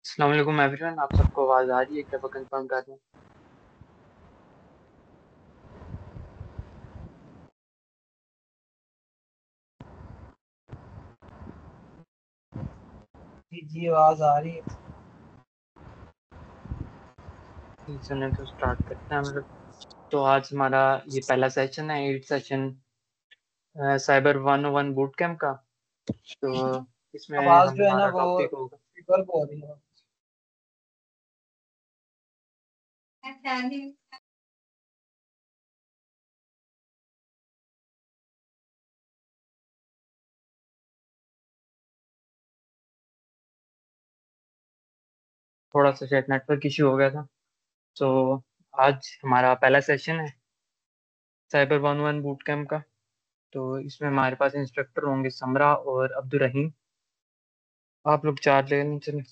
अस्सलाम वालेकुम एवरीवन। आप सबको आवाज़ आ रही है? क्या कंफर्म कर रहे हैं? जी जी, आवाज आ रही है। जी, चलें तो स्टार्ट करते हैं हम लोग। तो आज हमारा ये पहला सेशन है, 8 सेशन साइबर 101 बूट कैम्प का। तो इसमें आवाज जो है ना हमारा वो टॉपिक होगा। रिवर्ब हो रही है। थोड़ा सा शायद नेटवर्क इशू हो गया था। तो आज हमारा पहला सेशन है साइबर 101 बूट कैम्प का। तो इसमें हमारे पास इंस्ट्रक्टर होंगे समरा और अब्दुल रहीम। आप लोग चार्ज ले लें, चलें।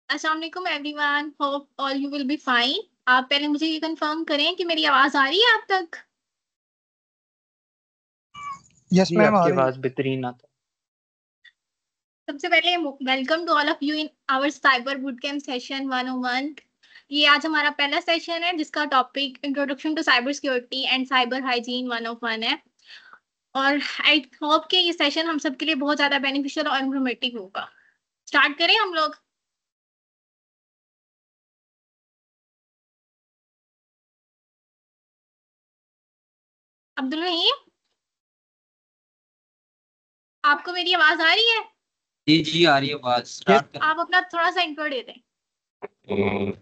अस्सलाम वालेकुम everyone, hope all you will be fine. आप पहले मुझे ये कंफर्म करें कि मेरी आवाज आ रही है आप तक। यस जी, मैम, आ आपकी रही है। आवाज़ बेहतरीन आता सबसे पहले welcome to all of you in our cyber boot camp session 101। ये आज हमारा पहला सेशन है जिसका topic introduction to cyber security and cyber hygiene 101 है। और आई होप कि ये सेशन हम सबके लिए बहुत ज्यादा बेनिफिशियल और इन्फॉर्मेटिव होगा। स्टार्ट करें हम लोग। अब्दुल रहीम, आपको मेरी आवाज आ रही है? जी जी, आ रही है आवाज। यस। स्टार्ट आप अपना थोड़ा सा इंट्रो दे दें। करें।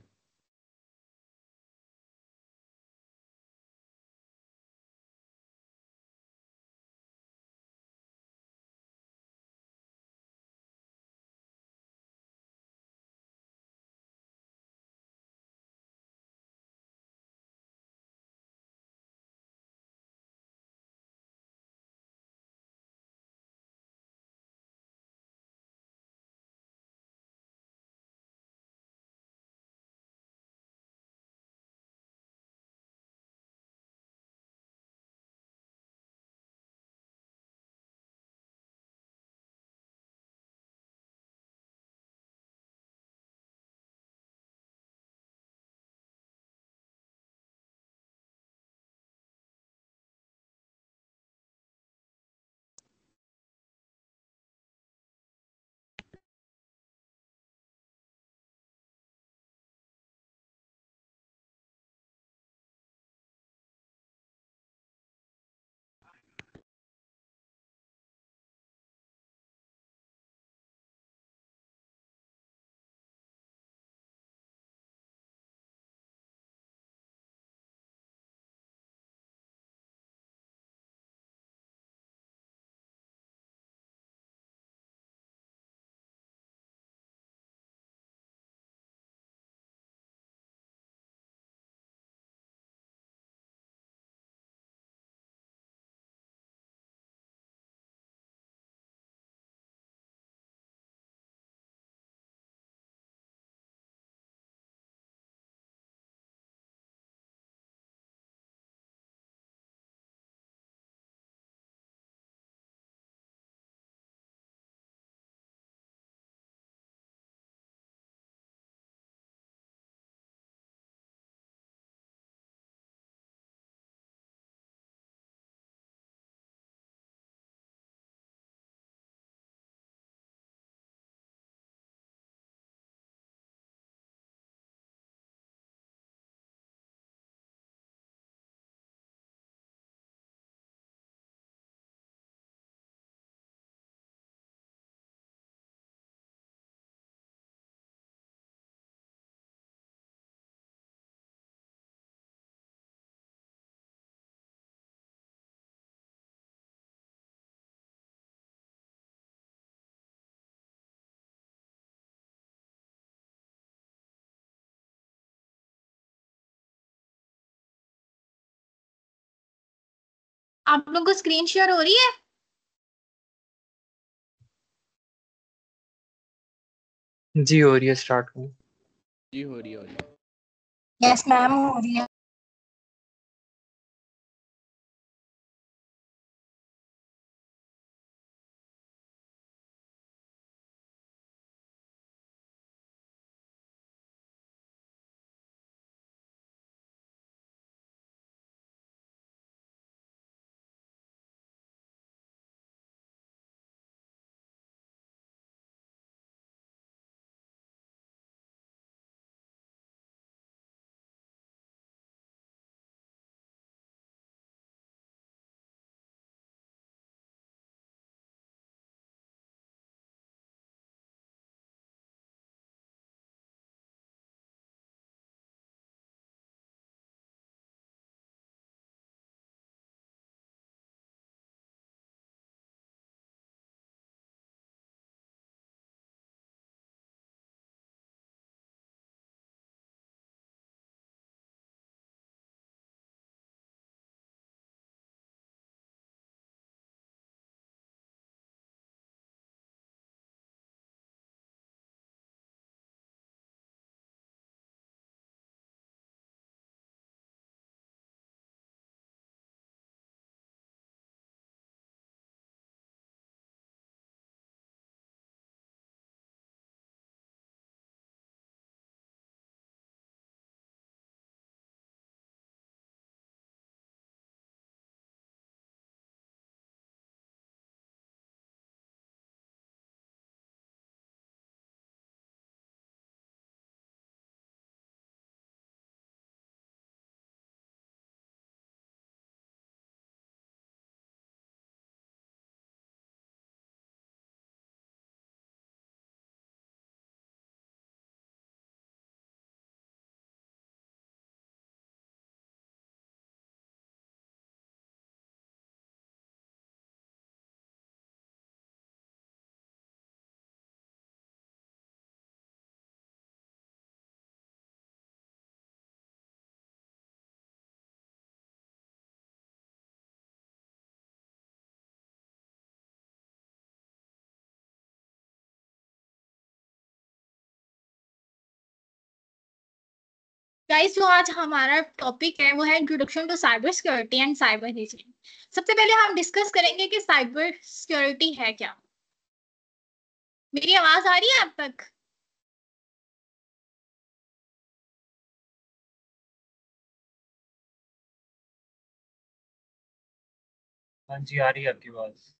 आप लोगों को स्क्रीन शेयर हो रही है? जी हो रही है, स्टार्ट करूँ? जी हो रही है। यस मैम हो रही है। गाइस, जो आज हमारा टॉपिक है वो है introduction to cyber security and cyber hygiene. सबसे पहले हम डिस्कस करेंगे कि साइबर सिक्योरिटी है क्या। मेरी आवाज आ रही है आप तक? हाँ जी, आ रही है आपकी आवाज।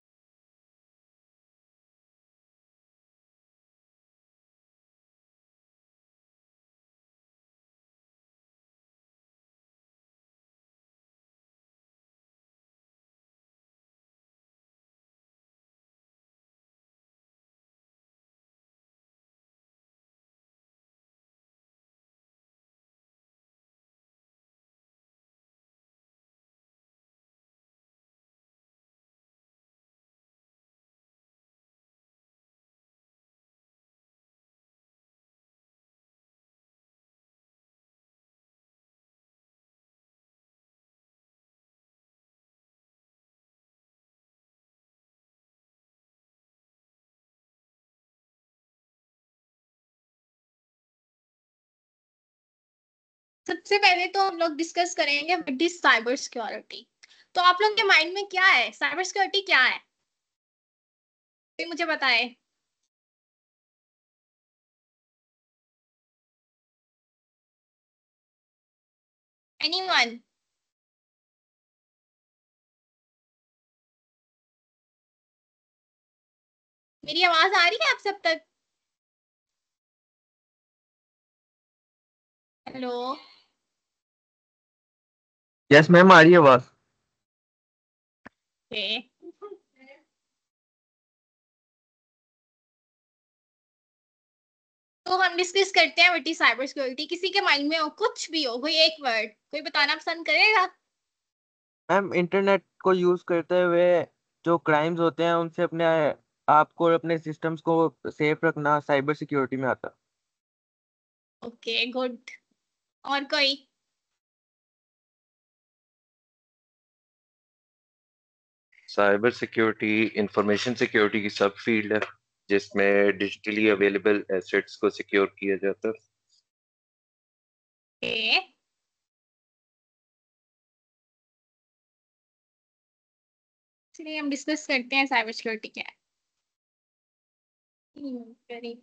सबसे पहले तो हम लोग डिस्कस करेंगे व्हाट इज साइबर सिक्योरिटी। तो आप लोग के माइंड में क्या है, साइबर सिक्योरिटी क्या है? कोई मुझे बताए। एनीवन? मेरी आवाज आ रही है आप सब तक? हेलो? यस मैम, आ रही है आवाज। ओके, तो हम डिस्कस करते हैं व्हाट इज साइबर सिक्योरिटी। किसी के माइंड में हो कुछ भी हो, कोई एक वर्ड कोई बताना पसंद करेगा? मैम, इंटरनेट को यूज करते हुए जो क्राइम्स होते हैं उनसे अपने आप को और अपने सिस्टम्स को सेफ रखना साइबर सिक्योरिटी में आता है। Okay, good. और कोई? साइबर सिक्योरिटी इंफॉर्मेशन सिक्योरिटी की सब फील्ड है जिसमें डिजिटली अवेलेबल एसेट्स को सिक्योर किया जाता है। Okay. चलिए हम डिस्कस करते हैं साइबर सिक्योरिटी क्या है। वेरी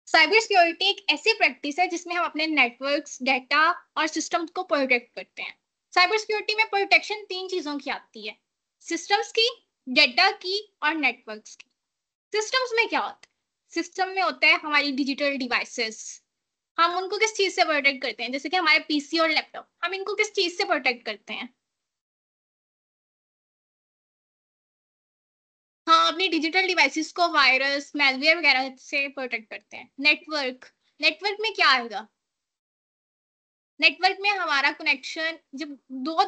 साइबर सिक्योरिटी एक ऐसी प्रैक्टिस है जिसमें हम अपने नेटवर्क्स, डेटा और सिस्टम्स को प्रोटेक्ट करते हैं। साइबर सिक्योरिटी में प्रोटेक्शन 3 चीजों की आती है, सिस्टम्स की, डेटा की और नेटवर्क्स की। सिस्टम्स में क्या होता है? सिस्टम में होता है हमारी डिजिटल डिवाइसेस। हम उनको किस चीज से प्रोटेक्ट करते हैं? जैसे कि हमारे पीसी और लैपटॉप, हम इनको किस चीज से प्रोटेक्ट करते हैं? हाँ, अपनी डिजिटल डिवाइसेस को वायरस, मैलवेयर वगैरह से प्रोटेक्ट करते हैं। नेटवर्क में क्या आएगा? नेटवर्क में हमारा कनेक्शन, जब दो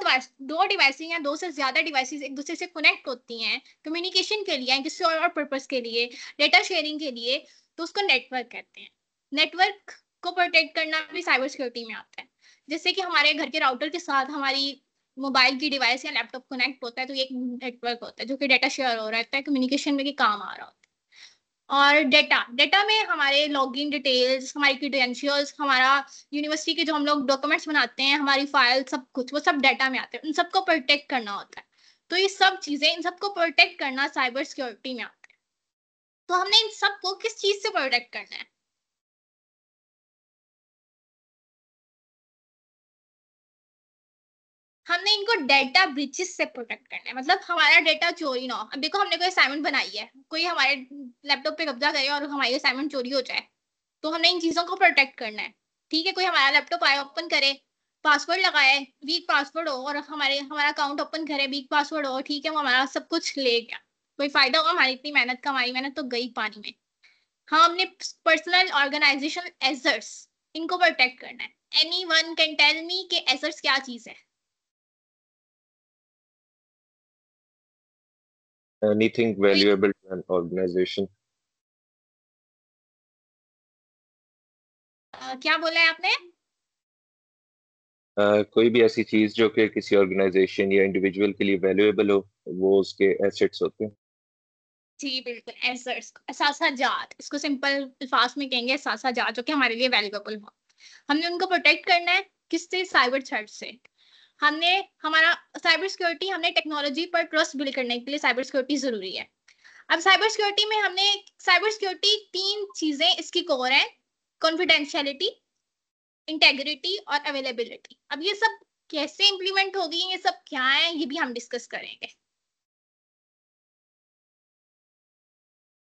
डिवाइसेस या दो से ज्यादा डिवाइसेस एक दूसरे से कनेक्ट होती हैं कम्युनिकेशन के लिए, किसी और पर्पस के लिए, डेटा शेयरिंग के लिए, तो उसको नेटवर्क कहते हैं। नेटवर्क को प्रोटेक्ट करना भी साइबर सिक्योरिटी में आता है। जैसे कि हमारे घर के राउटर के साथ हमारी मोबाइल की डिवाइस या लैपटॉप कनेक्ट होता है, तो ये एक नेटवर्क होता है जो कि डेटा शेयर हो रहा है, कम्युनिकेशन में काम आ रहा होता है। और डेटा में हमारे लॉगिन डिटेल्स, हमारी क्रेडेंशियल्स, हमारा यूनिवर्सिटी के जो हम लोग डॉक्यूमेंट्स बनाते हैं, हमारी फाइल, सब कुछ वो सब डेटा में आते हैं। उन सबको प्रोटेक्ट करना होता है। तो ये सब चीजें, इन सबको प्रोटेक्ट करना साइबर सिक्योरिटी में आता है। तो हमने इन सबको किस चीज से प्रोटेक्ट करना है? हमने इनको डेटा ब्रीचेस से प्रोटेक्ट करना है, मतलब हमारा डेटा चोरी ना हो। अब देखो, हमने कोई असाइनमेंट बनाई है, कोई हमारे लैपटॉप पे कब्जा करे और हमारी असाइनमेंट चोरी हो जाए, तो हमने इन चीजों को प्रोटेक्ट करना है। ठीक है, कोई हमारा लैपटॉप आए, ओपन करे, पासवर्ड लगाए, वीक पासवर्ड हो, और हमारा अकाउंट ओपन करे, वीक पासवर्ड हो, ठीक है, वो हमारा सब कुछ ले गया, कोई फायदा होगा? हमारी इतनी मेहनत का, हमारी मेहनत तो गई पानी में। हाँ, हमने पर्सनल ऑर्गेनाइजेशन एसेट्स, इनको प्रोटेक्ट करना है। एनीवन कैन टेल मी कि एसेट्स क्या चीज है? Anything valuable to an organization. क्या बोला है आपने? कोई भी ऐसी चीज जो कि किसी ऑर्गेनाइजेशन या इंडिविजुअल के लिए वैल्यूएबल हो, वो उसके एसेट्स होते हैं। जी बिल्कुल, एसेट्स, असासाजात, इसको सिंपल अल्फाज में कहेंगे असासाजात, जो कि हमारे लिए वैल्यूएबल हो। हमने उनको प्रोटेक्ट करना है किससे? साइबर थ्रेट से। हमने हमारा साइबर सिक्योरिटी, हमने टेक्नोलॉजी पर ट्रस्ट बिल्ड करने के लिए साइबर सिक्योरिटी जरूरी है। अब साइबर सिक्योरिटी में हमने साइबर सिक्योरिटी 3 चीजें इसकी कोर है, कॉन्फिडेंशियलिटी, इंटेग्रिटी और अवेलेबिलिटी। अब ये सब कैसे इंप्लीमेंट होगी, ये सब क्या है, ये भी हम डिस्कस करेंगे।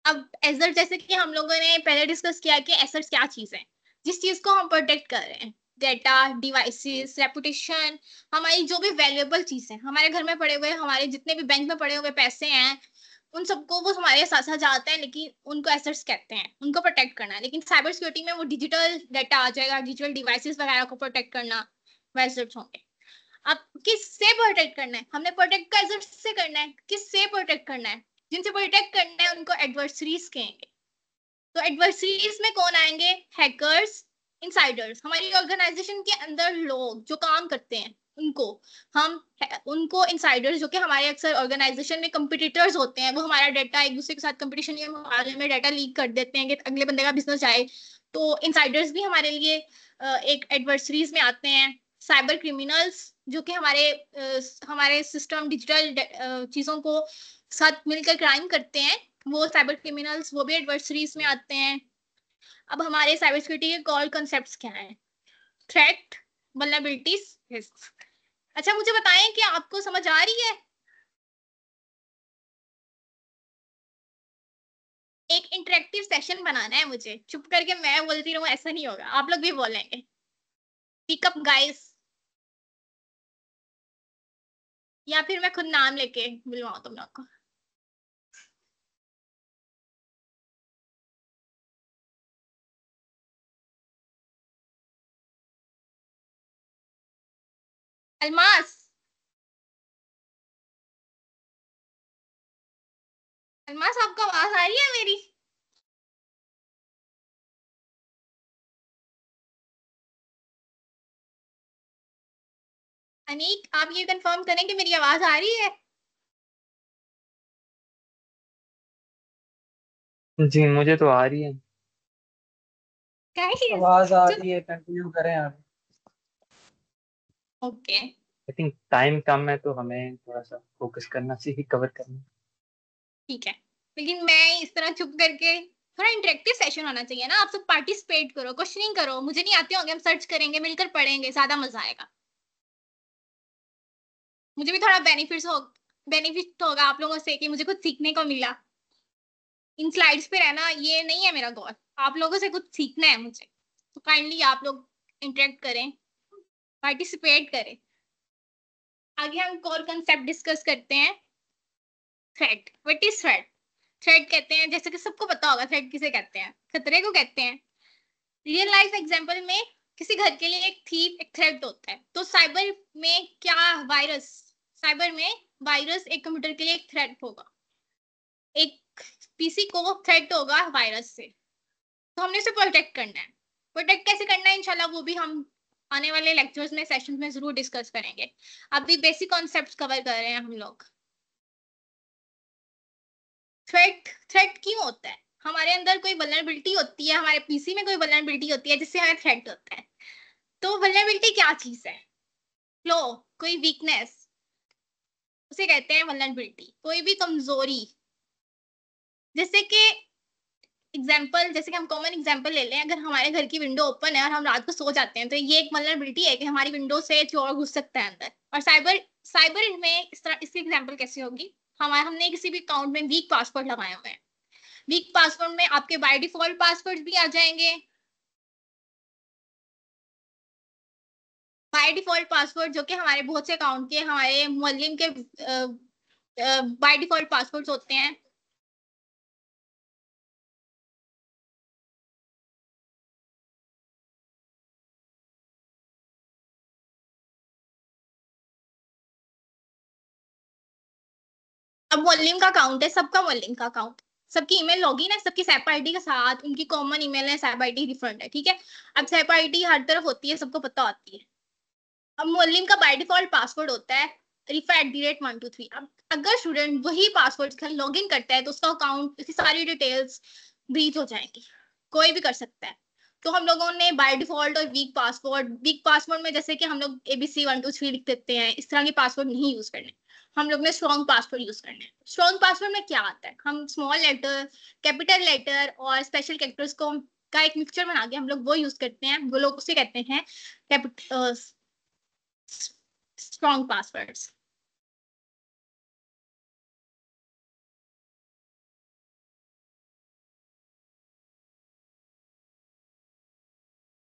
अब एसेट, जैसे कि हम लोगों ने पहले डिस्कस किया कि एसेट्स क्या चीज है, जिस चीज को हम प्रोटेक्ट कर रहे हैं, डेटा, डिवाइसेस, रेपुटेशन, हमारी जो भी वैल्यूएबल चीज है, हमारे घर में पड़े हुए, हमारे जितने भी बैंक में पड़े हुए पैसे हैं, उन सबको वो हमारे साथ साथ जाते हैं, लेकिन उनको एसेट्स कहते हैं, उनको प्रोटेक्ट करना है। लेकिन साइबर सिक्योरिटी में वो डिजिटल डेटा आ जाएगा, डिजिटल डिवाइसेस वगैरह को प्रोटेक्ट करना एसेट्स होंगे। अब किससे प्रोटेक्ट करना है? हमने प्रोटेक्ट का एसेट्स से करना है। किससे प्रोटेक्ट करना है? जिनसे प्रोटेक्ट करना है उनको एडवर्सरीज कहेंगे। तो एडवर्सरीज में कौन आएंगे? हैकर्स, इनसाइडर्स, हमारी ऑर्गेनाइजेशन के अंदर लोग जो काम करते हैं उनको इनसाइडर्स, जो कि हमारे अक्सर ऑर्गेनाइजेशन में कंपटीटर्स होते हैं, वो हमारा डेटा एक दूसरे के साथ कंपटीशन के मुकाबले में डेटा लीक कर देते हैं कि अगले बंदे का बिजनेस जाए। तो इनसाइडर्स भी हमारे लिए एक एडवर्सरीज में आते हैं। साइबर क्रिमिनल्स, जो कि हमारे सिस्टम, डिजिटल चीजों को साथ मिलकर क्राइम करते हैं, वो साइबर क्रिमिनल्स, वो भी एडवर्सरीज में आते हैं। अब हमारे साइबर सिक्योरिटी के कॉर कॉन्सेप्ट्स क्या हैं? Threat, vulnerabilities, risk. अच्छा, मुझे बताएं कि आपको समझ आ रही है? एक इंटरेक्टिव सेशन बनाना है मुझे, चुप करके मैं बोलती रहूं ऐसा नहीं होगा, आप लोग भी बोलेंगे। Pickup guys. या फिर मैं खुद नाम लेके बुलवाऊं तुम लोग को? अलमास, अलमास आपको आवाज आ रही है मेरी? अनीक, आप ये कंफर्म करें कि मेरी आवाज आ रही है? जी मुझे तो आ रही है। गाइस, आवाज आ रही है, कंटिन्यू करें आप। ओके, आई थिंक टाइम कम है तो हमें थोड़ा सा फोकस करना चाहिए, कवर करना। ठीक है। लेकिन मैं इस तरह चुप करके, थोड़ा इंटरेक्टिव सेशन होना चाहिए ना, आप सब पार्टिसिपेट करो, क्वेश्चनिंग करो, मुझे नहीं आते होंगे, हम सर्च करेंगे, मिलकर पढ़ेंगे, ज्यादा मजा आएगा। मुझे भी थोड़ा बेनिफिट होगा आप लोगों से कि मुझे कुछ सीखने को मिला। इन स्लाइड्स पे रहना ये नहीं है मेरा गोल, आप लोगों से कुछ सीखना है मुझे, तो काइंडली आप लोग इंटरेक्ट करें, पार्टिसिपेट करें। आगे हम कोर कंसेप्ट डिस्कस करते हैं। Threat, what is threat? Threat कहते हैं, जैसे कि सबको पता होगा थ्रेट किसे कहते हैं, खतरे को कहते हैं। रियल लाइफ एग्जांपल में किसी घर के लिए एक थीप एक थ्रेट होता है, तो साइबर में क्या वायरस, साइबर में वायरस एक कंप्यूटर के लिए एक थ्रेट होगा, एक पीसी को थ्रेट होगा वायरस से, तो हमने इसे प्रोटेक्ट करना है। प्रोटेक्ट कैसे करना है इंशाल्लाह वो भी हम आने वाले लेक्चर्स में, सेशंस में जरूर डिस्कस करेंगे। अभी बेसिक कॉन्सेप्ट्स कवर कर रहे हैं हम लोग। थ्रेट, थ्रेट क्यों होता है? हमारे अंदर कोई वल्नरेबिलिटी होती है, हमारे पीसी में कोई वल्नरेबिलिटी होती है जिससे हमें थ्रेट होता है। तो वल्नरेबिलिटी क्या चीज है? फ्लो, कोई वीकनेस, उसे कहते हैं वल्नरेबिलिटी। कोई भी कमजोरी, जैसे कि एग्जाम्पल, जैसे कि हम कॉमन एग्जाम्पल ले लें, अगर हमारे घर की विंडो ओपन है और हम रात को सो जाते हैं, तो ये एक वल्नरेबिलिटी है कि हमारी विंडो से चोर घुस सकता है अंदर। और साइबर साइबर में इस तरह इसकी एग्जाम्पल कैसे होगी? हमने किसी भी अकाउंट में वीक पासवर्ड लगाए हुए हैं, वीक पासवर्ड में आपके बाय डिफॉल्ट पासवर्ड भी आ जाएंगे, बाय डिफॉल्ट पासवर्ड जो कि हमारे बहुत से अकाउंट के, हमारे मुअल्लिम के बाय डिफॉल्ट पासवर्ड होते हैं। अब मुअल्लिम का अकाउंट है, सबका मुअल्लिम का अकाउंट, सबकी ईमेल लॉगिन है, सबकी सैप आईडी के साथ उनकी कॉमन ईमेल है, सैप आईडी डिफरेंट है, ठीक है। अब सैप आईडी हर तरफ होती है, सबको पता होती है। अब मुअल्लिम का बाय डिफॉल्ट पासवर्ड होता है rifa@123। अब अगर स्टूडेंट वही पासवर्ड लॉग इन करता है तो उसका अकाउंट, उसकी सारी डिटेल्स ब्रीच हो जाएंगी, कोई भी कर सकता है। तो हम लोगों ने बाय डिफॉल्ट और वीक पासवर्ड में जैसे कि हम लोग ABC123 लिख देते हैं, इस तरह के पासवर्ड नहीं यूज करने, हम लोग ने स्ट्रॉन्ग पासवर्ड यूज करने हैं। स्ट्रॉन्ग पासवर्ड में क्या आता है? हम स्मॉल लेटर, कैपिटल लेटर और स्पेशल कैरेक्टर्स को का एक मिक्सचर बना के हम लोग वो यूज करते हैं, वो लोग उसे कहते हैं स्ट्रॉन्ग पासवर्ड्स।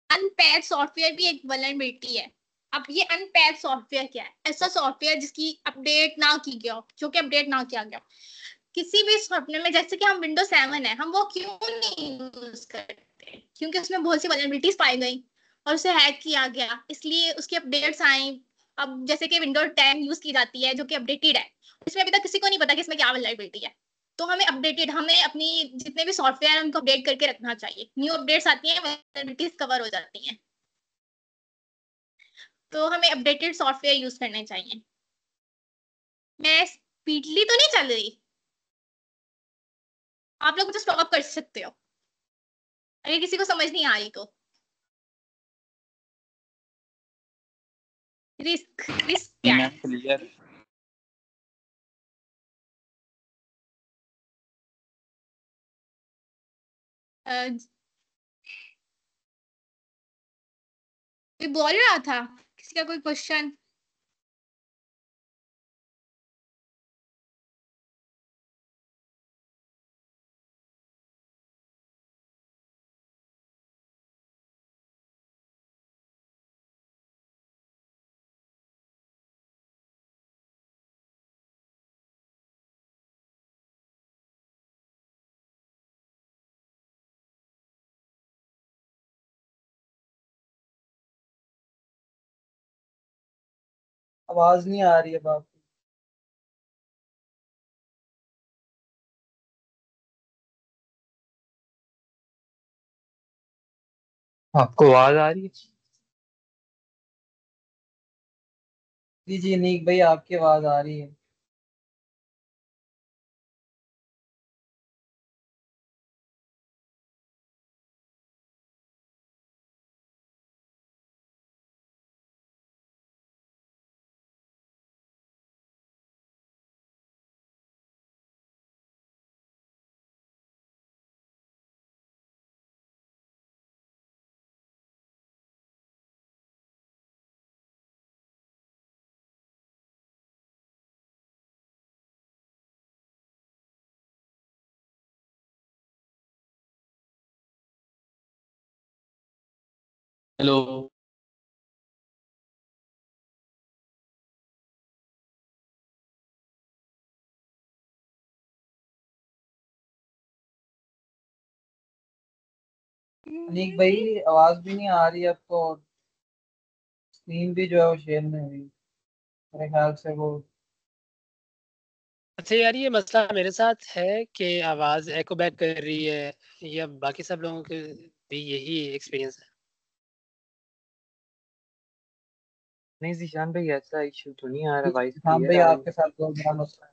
अनपैच सॉफ्टवेयर भी एक वल्नरेबिलिटी है। अब ये अनपैच सॉफ्टवेयर क्या है? ऐसा सॉफ्टवेयर जिसकी अपडेट ना की गया हो, जो कि अपडेट ना किया गया किसी भी सॉफ्टवेयर में, जैसे कि हम विंडोज 7 है, हम वो क्यों नहीं यूज करते? क्योंकि उसमें बहुत सी वल्नरेबिलिटीज पाई गई और उसे हैक किया गया, इसलिए उसकी अपडेट्स आई। अब जैसे कि विंडोज 10 यूज की जाती है जो कि अपडेटेड है, इसमें अभी तक किसी को नहीं पता कि इसमें क्या वल्नरेबिलिटी है। तो हमें अपनी जितने भी सॉफ्टवेयर है उनको अपडेट करके रखना चाहिए। न्यू अपडेट्स आती हैं, वल्नरेबिलिटीज कवर हो जाती हैं, तो हमें अपडेटेड सॉफ्टवेयर यूज करने चाहिए। मैं स्पीडली तो नहीं चल रही? आप लोग मुझे स्टॉप कर सकते हो अगर किसी को समझ नहीं आ रही तो। रिस्क, रिस्क क्या है? क्लियर। कोई बोल रहा था, किसी का कोई क्वेश्चन? आवाज नहीं आ रही है बाप की। आपको आवाज आ रही है? जी जी नीक भाई आपकी आवाज आ रही है। हेलो। नीक भाई आवाज भी नहीं आ रही है आपको। स्क्रीन भी जो है वो शेयर नहीं हुई मेरे ख्याल से वो। अच्छा यार, ये मसला मेरे साथ है कि आवाज एको बैक कर रही है, या बाकी सब लोगों के भी यही एक्सपीरियंस है? नहीं जीशान भाई, ऐसा इशू तो नहीं आ रहा, वॉइस हाँ क्लियर भाई आ रही आपके साथ बहुत बड़ा मसला है।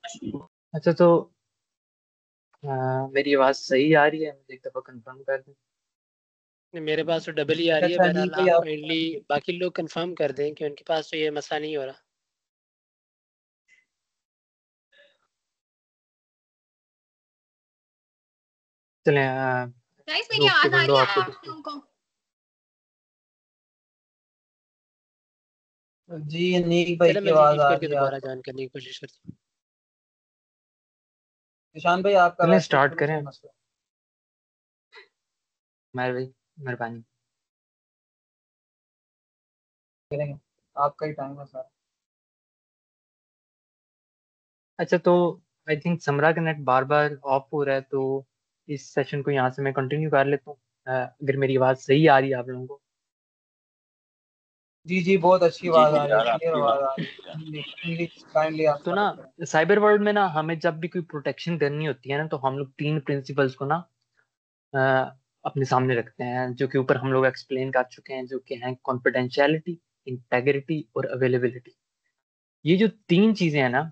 है। अच्छा तो मेरी आवाज सही आ रही है? मुझे एक दफा कंफर्म कर दें। मेरे पास तो डबल ही आ रही है। अच्छा नीक बहरहाल भाई आप आप काइंडली बाकी लोग कंफर्म कर दें कि उनके पास तो ये मसला नहीं हो रहा। चलें गाइस मेरी रोक के आवाज आ विंडो रही है आपको आप दिखती है? लोगों को? जी नीक भाई चलो की मैं आवाज लीव आ करके रही है दोबारा आपको। ज्वाइन करने की कोशिश करता हूँ। निशान भाई आपका चलें वैसे स्टार्ट शुरू से करें। मसला मेहरबानी। करेंगे। आपका ही टाइम है सर। अच्छा तो आई थिंक समरा का नेट बार बार ऑफ हो रहा है, तो इस सेशन को यहाँ से मैं कंटिन्यू कर लेता हूँ, अगर मेरी आवाज़ सही आ रही है आप लोगों को। जी जी बहुत अच्छी जी आवाज जी आ रही है यार क्लियर आपकी आवाज बात आ रही है। इंग्लिश काइंडली आप तो ना स्टार्ट करें। साइबर वर्ल्ड में ना हमें जब भी कोई प्रोटेक्शन करनी होती है ना, तो हम लोग तीन प्रिंसिपल्स को ना अ, अपने सामने रखते हैं, जो कि ऊपर हम लोग एक्सप्लेन कर चुके हैं, जो कि हैं कॉन्फिडेंशियलिटी, इंटेग्रिटी और अवेलेबिलिटी। ये जो तीन चीजें हैं ना,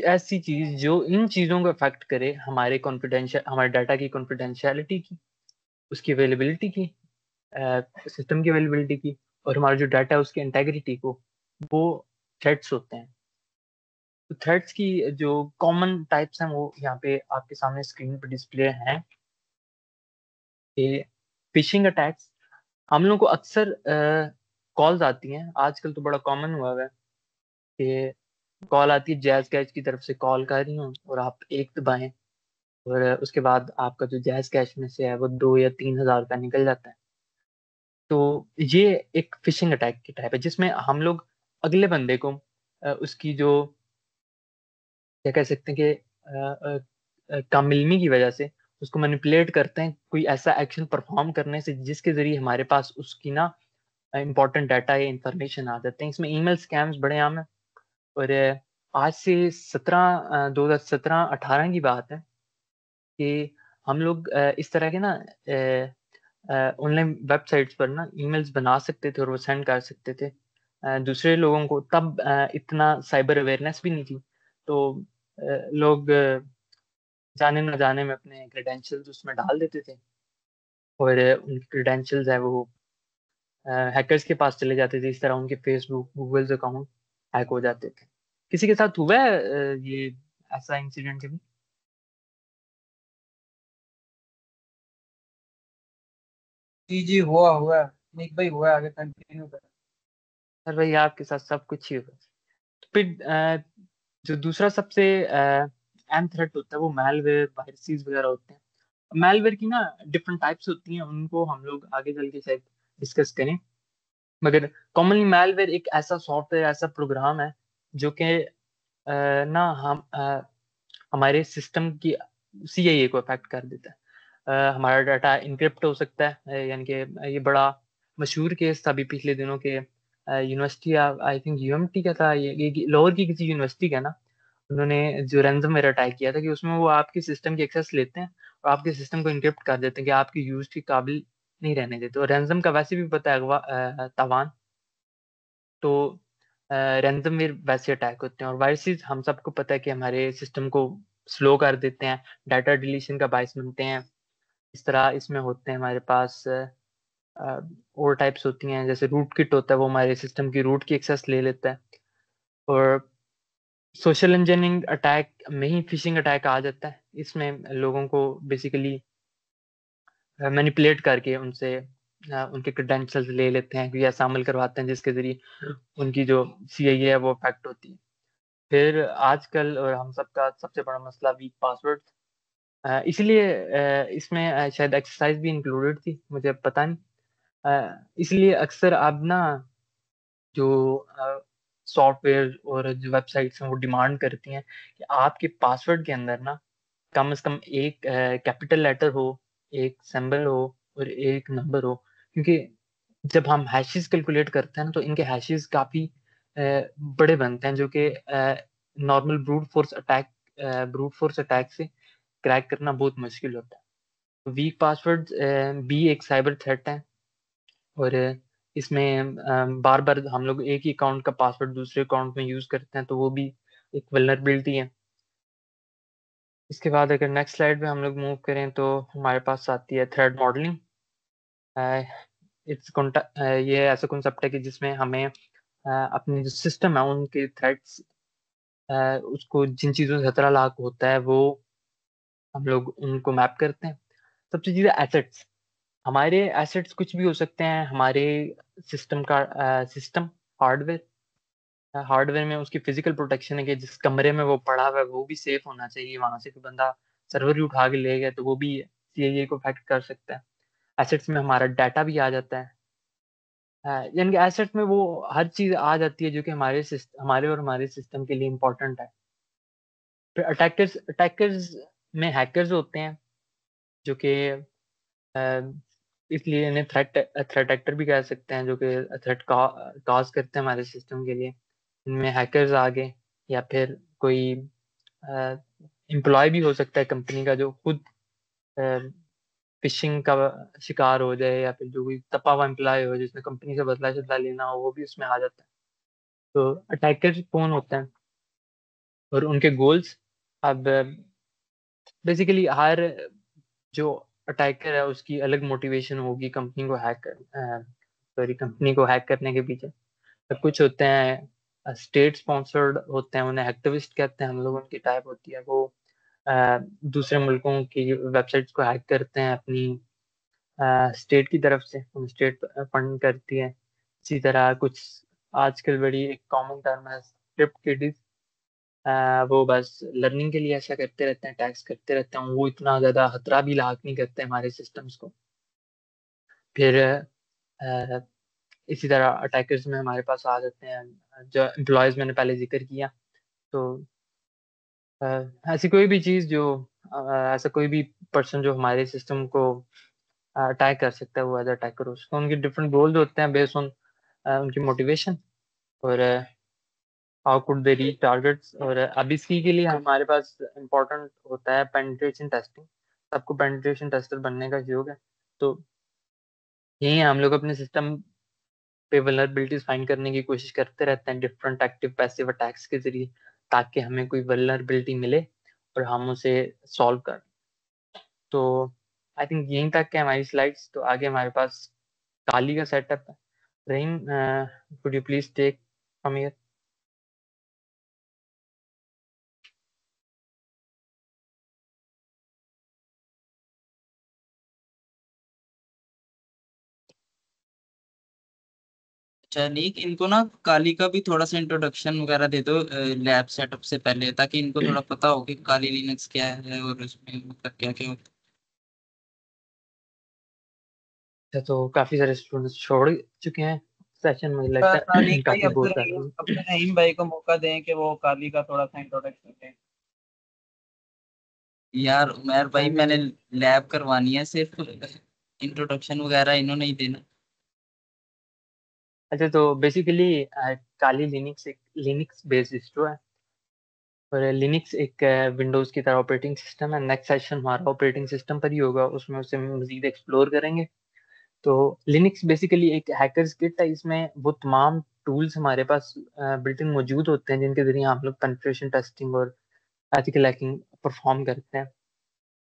ऐसी चीज जो इन चीजों को अफेक्ट करे हमारे कॉन्फिडेंशियल, हमारे डाटा की कॉन्फिडेंशियलिटी की, उसकी अवेलेबिलिटी की, सिस्टम की अवेलेबिलिटी की, और हमारा जो डाटा है उसकी इंटेग्रिटी को, वो थ्रेट्स होते हैं। तो थ्रेट्स की जो कॉमन टाइप्स हैं वो यहाँ पे आपके सामने स्क्रीन पर डिस्प्ले हैं। कि फिशिंग अटैक्स, हम लोग को अक्सर कॉल्स आती हैं, आजकल तो बड़ा कॉमन हुआ हुआ है कि कॉल आती है, जैज कैश की तरफ से कॉल कर रही हूँ और आप एक दबाएं और उसके बाद आपका जो जैज कैश में से है वो 2 या 3 हज़ार रुपया निकल जाता है। तो ये एक फिशिंग अटैक की टाइप है, जिसमें हम लोग अगले बंदे को उसकी जो क्या कह सकते हैं कि कामिलमी की वजह से उसको मैनिपुलेट करते हैं कोई ऐसा एक्शन परफॉर्म करने से, जिसके जरिए हमारे पास उसकी ना इंपॉर्टेंट डाटा या इंफॉर्मेशन आ जाते हैं। इसमें ईमेल स्कैम्स बड़े आम हैं। और आज से 2017-18 की बात है कि हम लोग इस तरह के ना ऑनलाइन वेबसाइट्स पर ना ईमेल्स बना सकते थे और वो सेंड कर सकते थे दूसरे लोगों को। तब इतना साइबर अवेयरनेस भी नहीं थी, तो लोग जाने न जाने में अपने क्रेडेंशियल्स उसमें डाल देते थे और उनके क्रेडेंशियल्स है वो हैकर्स के पास चले जाते थे। इस तरह उनके फेसबुक, गूगल्स अकाउंट हैक हो जाते थे। किसी के साथ हुआ है ये ऐसा इंसिडेंट कभी? जी जी हुआ है। नीक भाई हुआ है आगे कंटिन्यू करें। सर भाई आपके साथ सब कुछ ही होगा। तो फिर जो दूसरा सबसे अहम थ्रेट होता है वो मैलवेयर, वायरसेस वगैरह होते हैं। मैलवेयर की ना डिफरेंट टाइप्स होती हैं, उनको हम लोग आगे चल के शायद डिस्कस करें। मगर कॉमनली मैलवेयर एक ऐसा सॉफ्टवेयर, ऐसा प्रोग्राम है जो कि ना हमारे सिस्टम की सीआईए को अफेक्ट कर देता है। हमारा डाटा इनक्रिप्ट हो सकता है, यानी कि ये बड़ा मशहूर केस था अभी पिछले दिनों के यूनिवर्सिटी, आई थिंक यूएमटी का था, ये लाहौर की किसी यूनिवर्सिटी का ना, उन्होंने जो रैंसमवेयर अटैक किया था कि उसमें वो आपके सिस्टम की एक्सेस लेते हैं और आपके सिस्टम को इनक्रिप्ट कर देते हैं कि आपकी यूज के काबिल नहीं रहने देते। और रैंसम का वैसे भी पता है तावान, तो रैंसमवेयर वैसे अटैक होते हैं। और वायरसेस हम सबको पता है कि हमारे सिस्टम को स्लो कर देते हैं, डाटा डिलीशन का बायस बनते हैं। इस तरह इसमें होते हैं हमारे पास और टाइप्स होती हैं, जैसे रूट किट होता है, वो हमारे सिस्टम की रूट की एक्सेस ले लेता है। और सोशल इंजीनियरिंग अटैक में ही फिशिंग अटैक आ जाता है। इसमें लोगों को बेसिकली मैनिपुलेट करके उनसे उनके क्रेडेंशियल्स ले लेते हैं, या शामिल करवाते हैं, जिसके जरिए उनकी जो सीआईए है वो अफेक्ट होती है। फिर आजकल और हम सबका सबसे बड़ा मसला वीक पासवर्ड, इसलिए इसमें शायद एक्सरसाइज भी इंक्लूडेड थी, मुझे अब पता नहीं। इसलिए अक्सर अब ना जो सॉफ्टवेयर और जो वेबसाइट्स हैं वो डिमांड करती हैं कि आपके पासवर्ड के अंदर ना कम से कम एक कैपिटल लेटर हो, एक सिंबल हो और एक नंबर हो। क्योंकि जब हम हैशेस कैलकुलेट करते हैं ना, तो इनके हैशेस काफ़ी बड़े बनते हैं, जो कि नॉर्मल ब्रूट फोर्स अटैक से क्रैक करना बहुत मुश्किल होता है। वीक पासवर्ड भी एक साइबर थ्रेट है, और इसमें बार बार हम लोग एक ही अकाउंट का पासवर्ड दूसरे अकाउंट में यूज़ करते हैं, तो वो भी एक वल्नरेबिलिटी है। इसके बाद अगर नेक्स्ट स्लाइड पे हम लोग मूव करें तो हमारे पास आती है थ्रेड मॉडलिंग। ये ऐसा कॉन्सेप्ट है कि जिसमें हमें अपने जो सिस्टम है उनके थ्रेड्स, उसको जिन चीज़ों से खतरा लाक होता है वो हम लोग उनको मैप करते हैं। सबसे चीज़ एसेट्स, हमारे एसेट्स कुछ भी हो सकते हैं। हमारे सिस्टम का हार्डवेयर में उसकी फिजिकल प्रोटेक्शन है कि जिस कमरे में वो पड़ा हुआ है वो भी सेफ होना चाहिए। वहां से कोई बंदा सर्वर ही उठा के ले गया तो वो भी सीआईए को अफेक्ट कर सकता है। एसेट्स में हमारा डाटा भी आ जाता है, यानी कि एसेट में वो हर चीज आ जाती है जो कि हमारे और हमारे सिस्टम के लिए इम्पोर्टेंट है। फिर अटैकर्स में हैकर्स होते हैं, जो कि इसलिए इन्हें थ्रेट एक्टर भी कह सकते हैं, जो कि थ्रेट काज करते हैं हमारे सिस्टम के लिए। इनमें हैकर्स आ गए, या फिर कोई एम्प्लॉय भी हो सकता है कंपनी का, जो खुद फिशिंग का शिकार हो जाए, या फिर जो कोई तपा हुआ एम्प्लॉय हो जिसने कंपनी से बदला शदला लेना हो, वो भी उसमें आ जाता है। तो अटैकर कौन होते हैं और उनके गोल्स, अब बेसिकली हर जो अटैकर है उसकी अलग मोटिवेशन होगी कंपनी को हैक करने के पीछे। तो कुछ होते हैं स्टेट स्पॉन्सर्ड होते हैं, उन्हें एक्टिविस्ट कहते हैं हम लोग, उनकी टाइप होती है वो दूसरे मुल्कों की वेबसाइट्स को हैक करते हैं अपनी स्टेट की तरफ से, स्टेट फंड करती है। इसी तरह कुछ आजकल बड़ी एक कॉमन टर्म है स्क्रिप्ट किडिस, वो बस लर्निंग के लिए ऐसा करते रहते हैं, टैक्स करते रहते हैं, वो इतना ज़्यादा खतरा भी लाक नहीं करते हमारे सिस्टम्स को। फिर अ, इसी तरह अटैकर्स में हमारे पास आ जाते हैं जो एम्प्लॉयज़ मैंने पहले जिक्र किया। तो अ, ऐसी कोई भी चीज़ जो ऐसा कोई भी पर्सन जो हमारे सिस्टम को अटैक कर सकता है, वो एज अटैकर हो सकता है। उनके डिफरेंट गोल्स होते हैं बेस्ड ऑन उनकी मोटिवेशन और how could they reach targets. और अब इसकी के लिए हमारे पास इम्पोर्टेंट होता है पेनिट्रेशन टेस्टिंग। सबको पेनिट्रेशन टेस्टर बनने का शौक है, तो यही हम लोग अपने सिस्टम पे वल्नरेबिलिटीज फाइंड करने की कोशिश करते रहते हैं डिफरेंट एक्टिव पैसिव अटैक्स के जरिए, ताकि हमें कोई वल्नरेबिलिटी मिले और हम उसे सॉल्व कर। तो आई थिंक यहीं तक है हमारी स्लाइड्स। तो आगे हमारे पास काली का सेटअप है। Rahim, could you please take from here. अच्छा नीक, इनको ना काली का भी थोड़ा सा इंट्रोडक्शन वगैरह दे दो लैब सेटअप से पहले, ताकि इनको थोड़ा पता हो कि काली लिनक्स क्या है और उसमें मतलब क्या क्या होता अच्छा, तो काफी सारे स्टूडेंट्स छोड़ चुके हैं सेशन, मुझे है। लगता है नीक भाई, काफी बोर कर रहे हैं। अब्दुल रहीम भाई को मौका दें कि वो काली का थोड़ा सा इंट्रोडक्शन दें। यार उमर भाई मैंने लैब करवानी है, सिर्फ इंट्रोडक्शन वगैरह इन्होंने ही देना। अच्छा, तो बेसिकली काली लिनक्स एक लिनक्स बेस्ड डिस्ट्रो है, और लिनक्स एक विंडोज की तरह ऑपरेटिंग सिस्टम है। नेक्स्ट सेशन हमारा ऑपरेटिंग सिस्टम पर ही होगा, उसमें उसे मजीद एक्सप्लोर करेंगे। तो लिनक्स बेसिकली एक हैकर्स किट है। इसमें वो तमाम टूल्स हमारे पास बिल्ट इन मौजूद होते हैं जिनके जरिए हम लोग पेनिट्रेशन टेस्टिंग और एथिकल हैकिंग परफॉर्म करते हैं।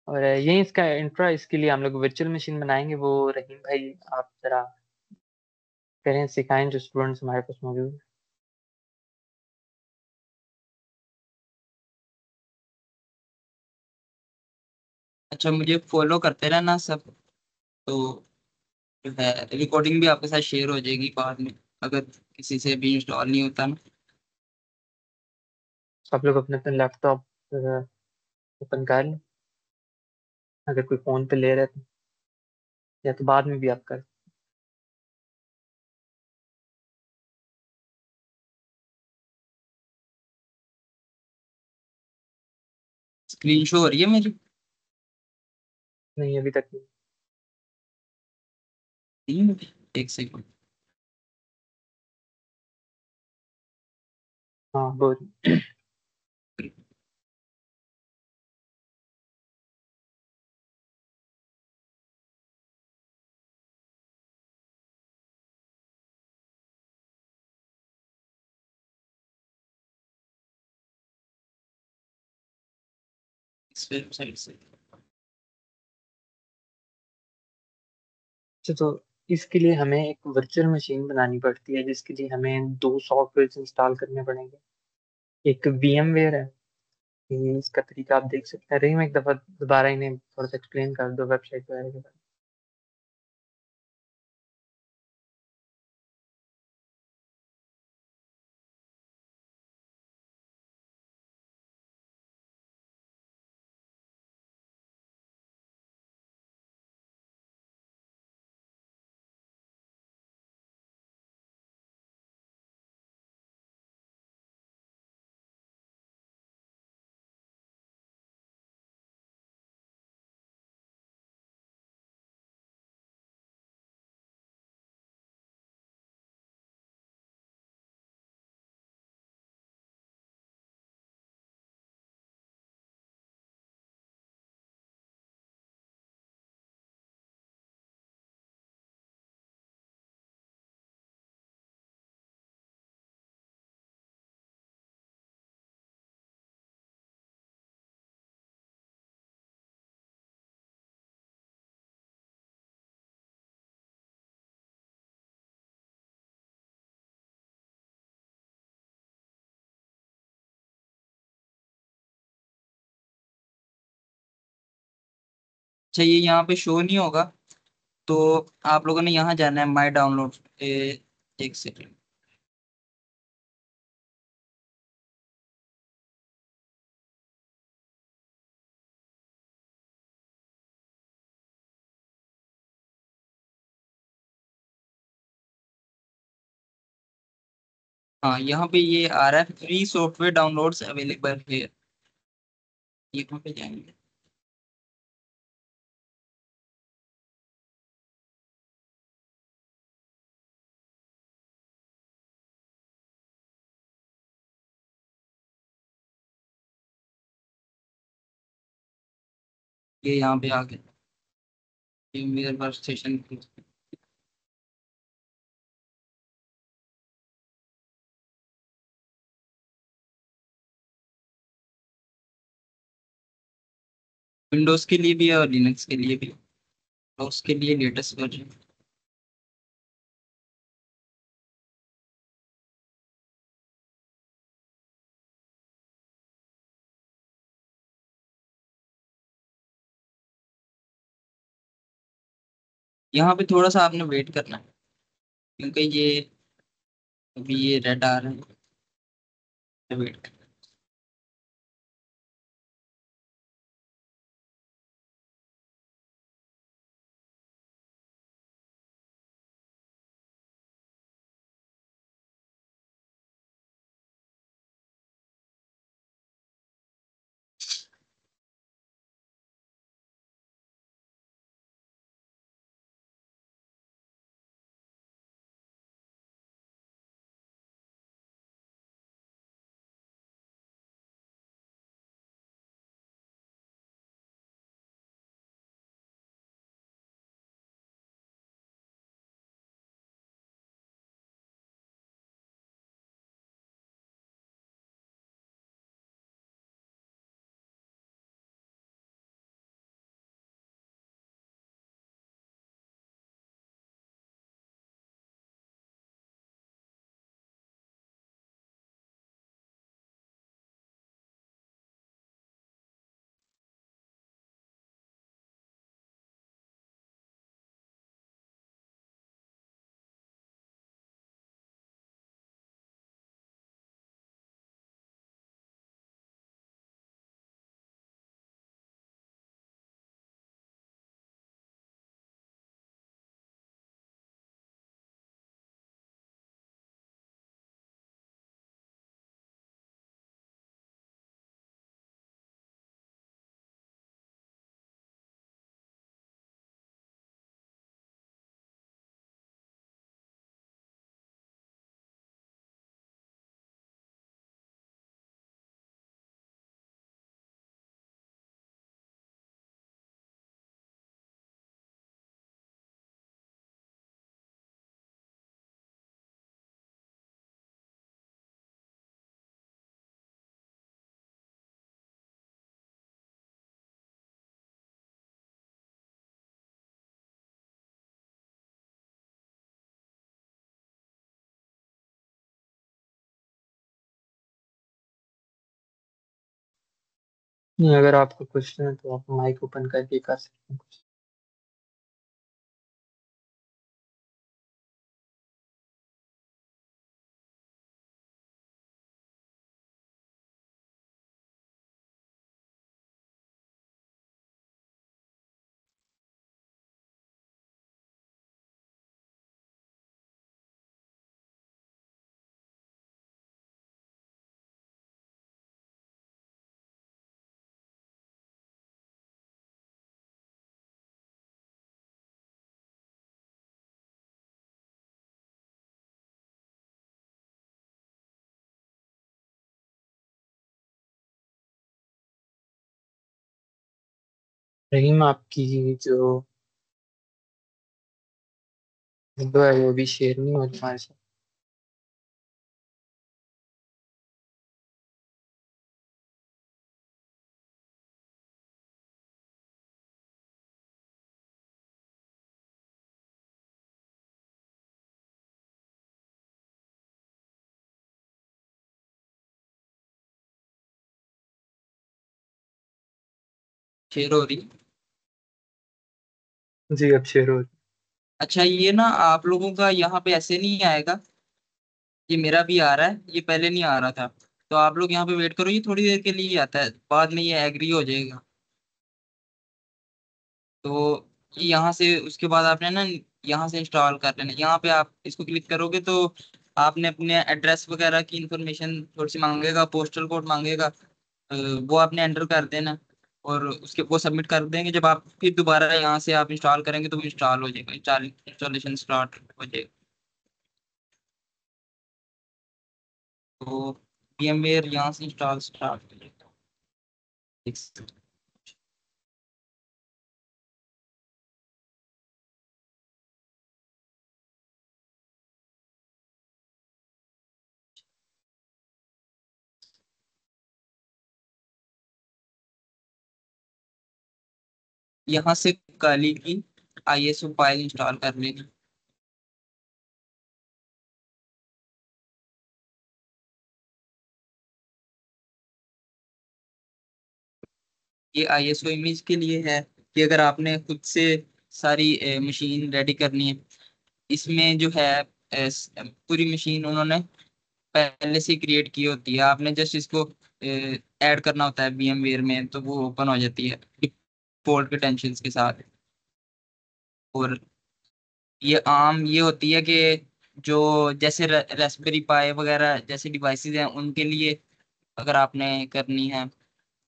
और यही इसका इंट्रा। इसके लिए हम लोग वर्चुअल मशीन बनाएंगे। वो रहीम भाई आप जरा करें, सिखाएं जो स्टूडेंट्स हमारे पास मौजूद हैं। अच्छा, मुझे फॉलो करते रहना सब, तो जो है रिकॉर्डिंग भी आपके साथ शेयर हो जाएगी बाद में, अगर किसी से भी इंस्टॉल नहीं होता ना। सब लोग अपने अपने लैपटॉप ओपन कर लें, अगर कोई फ़ोन पे ले रहे हैं तो, या तो बाद में भी आप कर। स्क्रीन शो हो रही है मेरी? नहीं, अभी तक नहीं। एक सेकंड। हाँ, बोल। इस वेबसाइट से। अच्छा, तो इसके लिए हमें एक वर्चुअल मशीन बनानी पड़ती है, जिसके लिए हमें दो सॉफ्टवेयर इंस्टॉल करने पड़ेंगे। एक VMware है। ये इसका तरीका आप देख सकते हैं। रहीम, एक दफ़ा दोबारा इन्हें थोड़ा सा एक्सप्लेन कर दो वेबसाइट वगैरह के बारे अच्छा, ये यहाँ पे शो नहीं होगा, तो आप लोगों ने यहाँ जाना है माई डाउनलोड। एक सेकंड। हाँ, यहाँ पे ये आ रहा है फ्री सॉफ्टवेयर डाउनलोड्स अवेलेबल है, यहाँ पे जाएंगे। ये यहाँ पे आ गए, ये मेरे पास स्टेशन। विंडोज के लिए भी है और लिनक्स के लिए भी, और उसके लिए लेटेस्ट वर्जन। यहाँ पे थोड़ा सा आपने वेट करना है, क्योंकि ये अभी ये रेड आ रहा है, वेट। नहीं, अगर आपको क्वेश्चन है तो आप माइक ओपन करके कर सकते हैं कुछ। रहीम, आपकी जो विंडो है वो भी शेयर नहीं हो रही हमारे साथ। शेयर हो रही। जी, अब शेयर हो रही। अच्छा, ये ना आप लोगों का यहाँ पे ऐसे नहीं आएगा। ये मेरा भी आ रहा है, ये पहले नहीं आ रहा था। तो आप लोग यहाँ पे वेट करो, ये थोड़ी देर के लिए ही आता है, बाद में ये एग्री हो जाएगा। तो यहाँ से उसके बाद आपने ना यहाँ से इंस्टॉल कर लेना। यहाँ पे आप इसको क्लिक करोगे तो आपने अपने एड्रेस वगैरह की इंफॉर्मेशन थोड़ी सी मांगेगा, पोस्टल कोड मांगेगा। वो आपने एंटर कर देना और उसके वो सबमिट कर देंगे। जब आप फिर दोबारा यहाँ से आप इंस्टॉल करेंगे तो वो इंस्टॉल हो जाएगा, इंस्टॉलेशन स्टार्ट हो जाएगा। तो VMware यहाँ से इंस्टॉल स्टार्ट हो जाएगा। यहाँ से काली की ISO फाइल इंस्टॉल कर लेनी। ये ISO इमेज के लिए है कि अगर आपने खुद से सारी मशीन रेडी करनी है। इसमें जो है पूरी मशीन उन्होंने पहले से क्रिएट की होती है, आपने जस्ट इसको ऐड करना होता है VMware में, तो वो ओपन हो जाती है डिफॉल्ट के टेंशन्स के साथ। और ये आम ये होती है कि जो जैसे रास्पबेरी पाई वगैरह जैसे डिवाइसेस हैं उनके लिए अगर आपने करनी है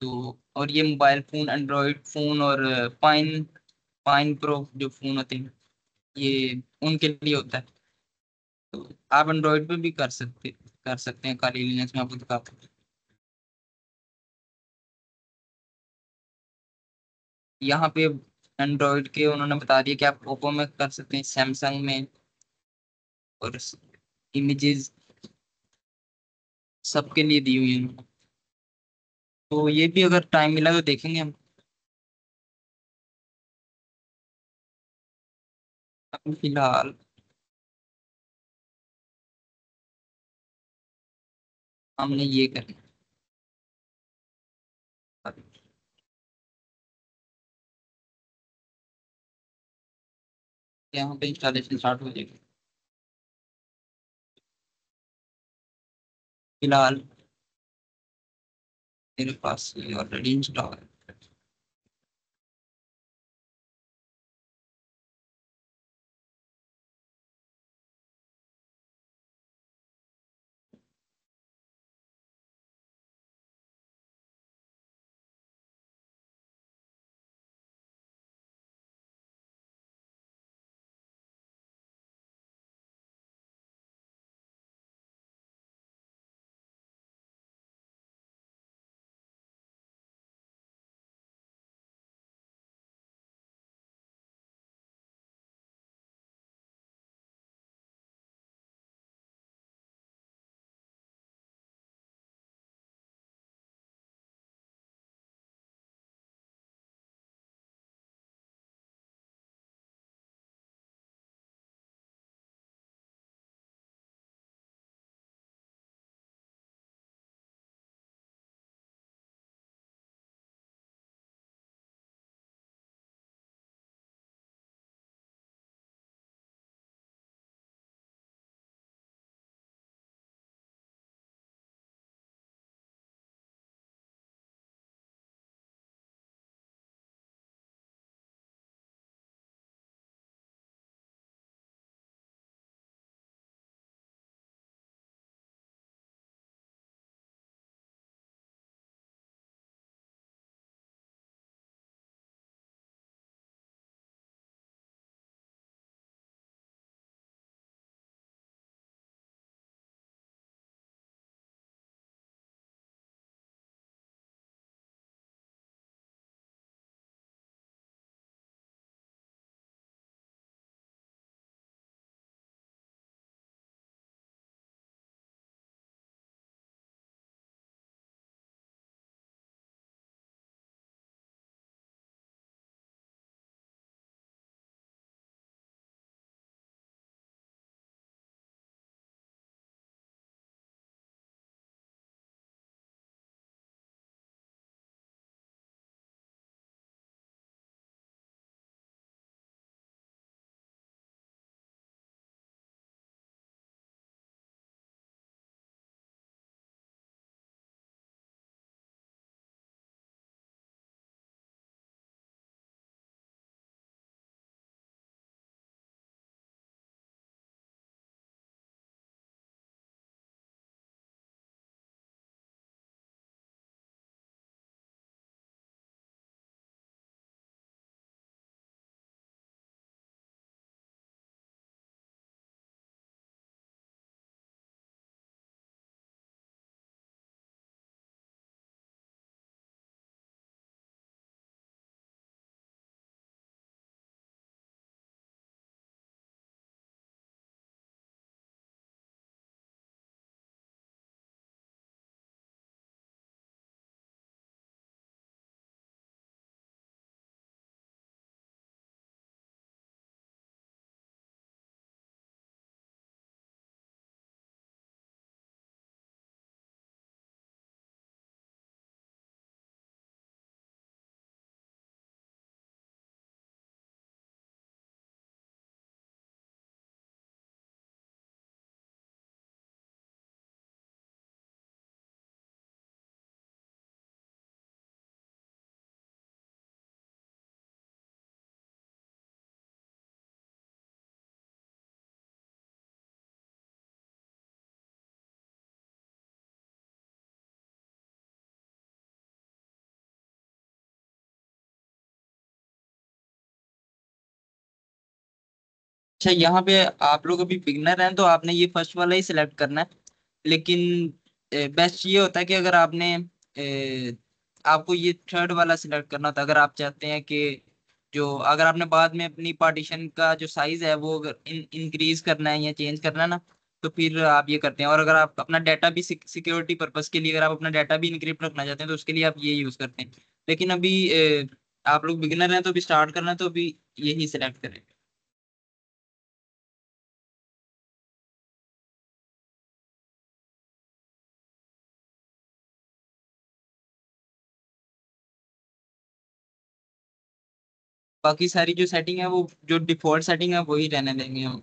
तो। और ये मोबाइल फोन, एंड्रॉयड फोन और पाइन पाइन प्रो जो फोन होते हैं ये उनके लिए होता है। तो आप एंड्रॉयड पे भी कर सकते हैं काली लिनक्स में, आपको दिखाता हूँ। यहाँ पे एंड्रॉयड के उन्होंने बता दिया कि आप ओप्पो में कर सकते हैं, सैमसंग में, और इमेजेस सबके लिए दी हुई है। तो ये भी अगर टाइम मिला तो देखेंगे हम। अभी फिलहाल हमने ये करना। यहाँ पे इंस्टॉलेशन स्टार्ट हो जाएगी। फिलहाल मेरे पास ये ऑलरेडी इंस्टॉल है। अच्छा, यहाँ पे आप लोग अभी बिगनर हैं तो आपने ये फर्स्ट वाला ही सिलेक्ट करना है। लेकिन बेस्ट ये होता है कि अगर आपने आपको ये थर्ड वाला सिलेक्ट करना होता है, अगर आप चाहते हैं कि जो अगर आपने बाद में अपनी पार्टीशन का जो साइज है वो अगर इंक्रीज करना है या चेंज करना है ना, तो फिर आप ये करते हैं। और अगर आप अपना डाटा भी सिक्योरिटी पर्पज के लिए अगर आप अपना डाटा भी इनक्रिप्ट रखना चाहते हैं तो उसके लिए आप ये यूज करते हैं। लेकिन अभी आप लोग बिगिनर हैं तो अभी स्टार्ट करना है तो अभी यही सिलेक्ट करें। बाकी सारी जो सेटिंग है वो जो डिफॉल्ट सेटिंग है वही रहने देंगे हम।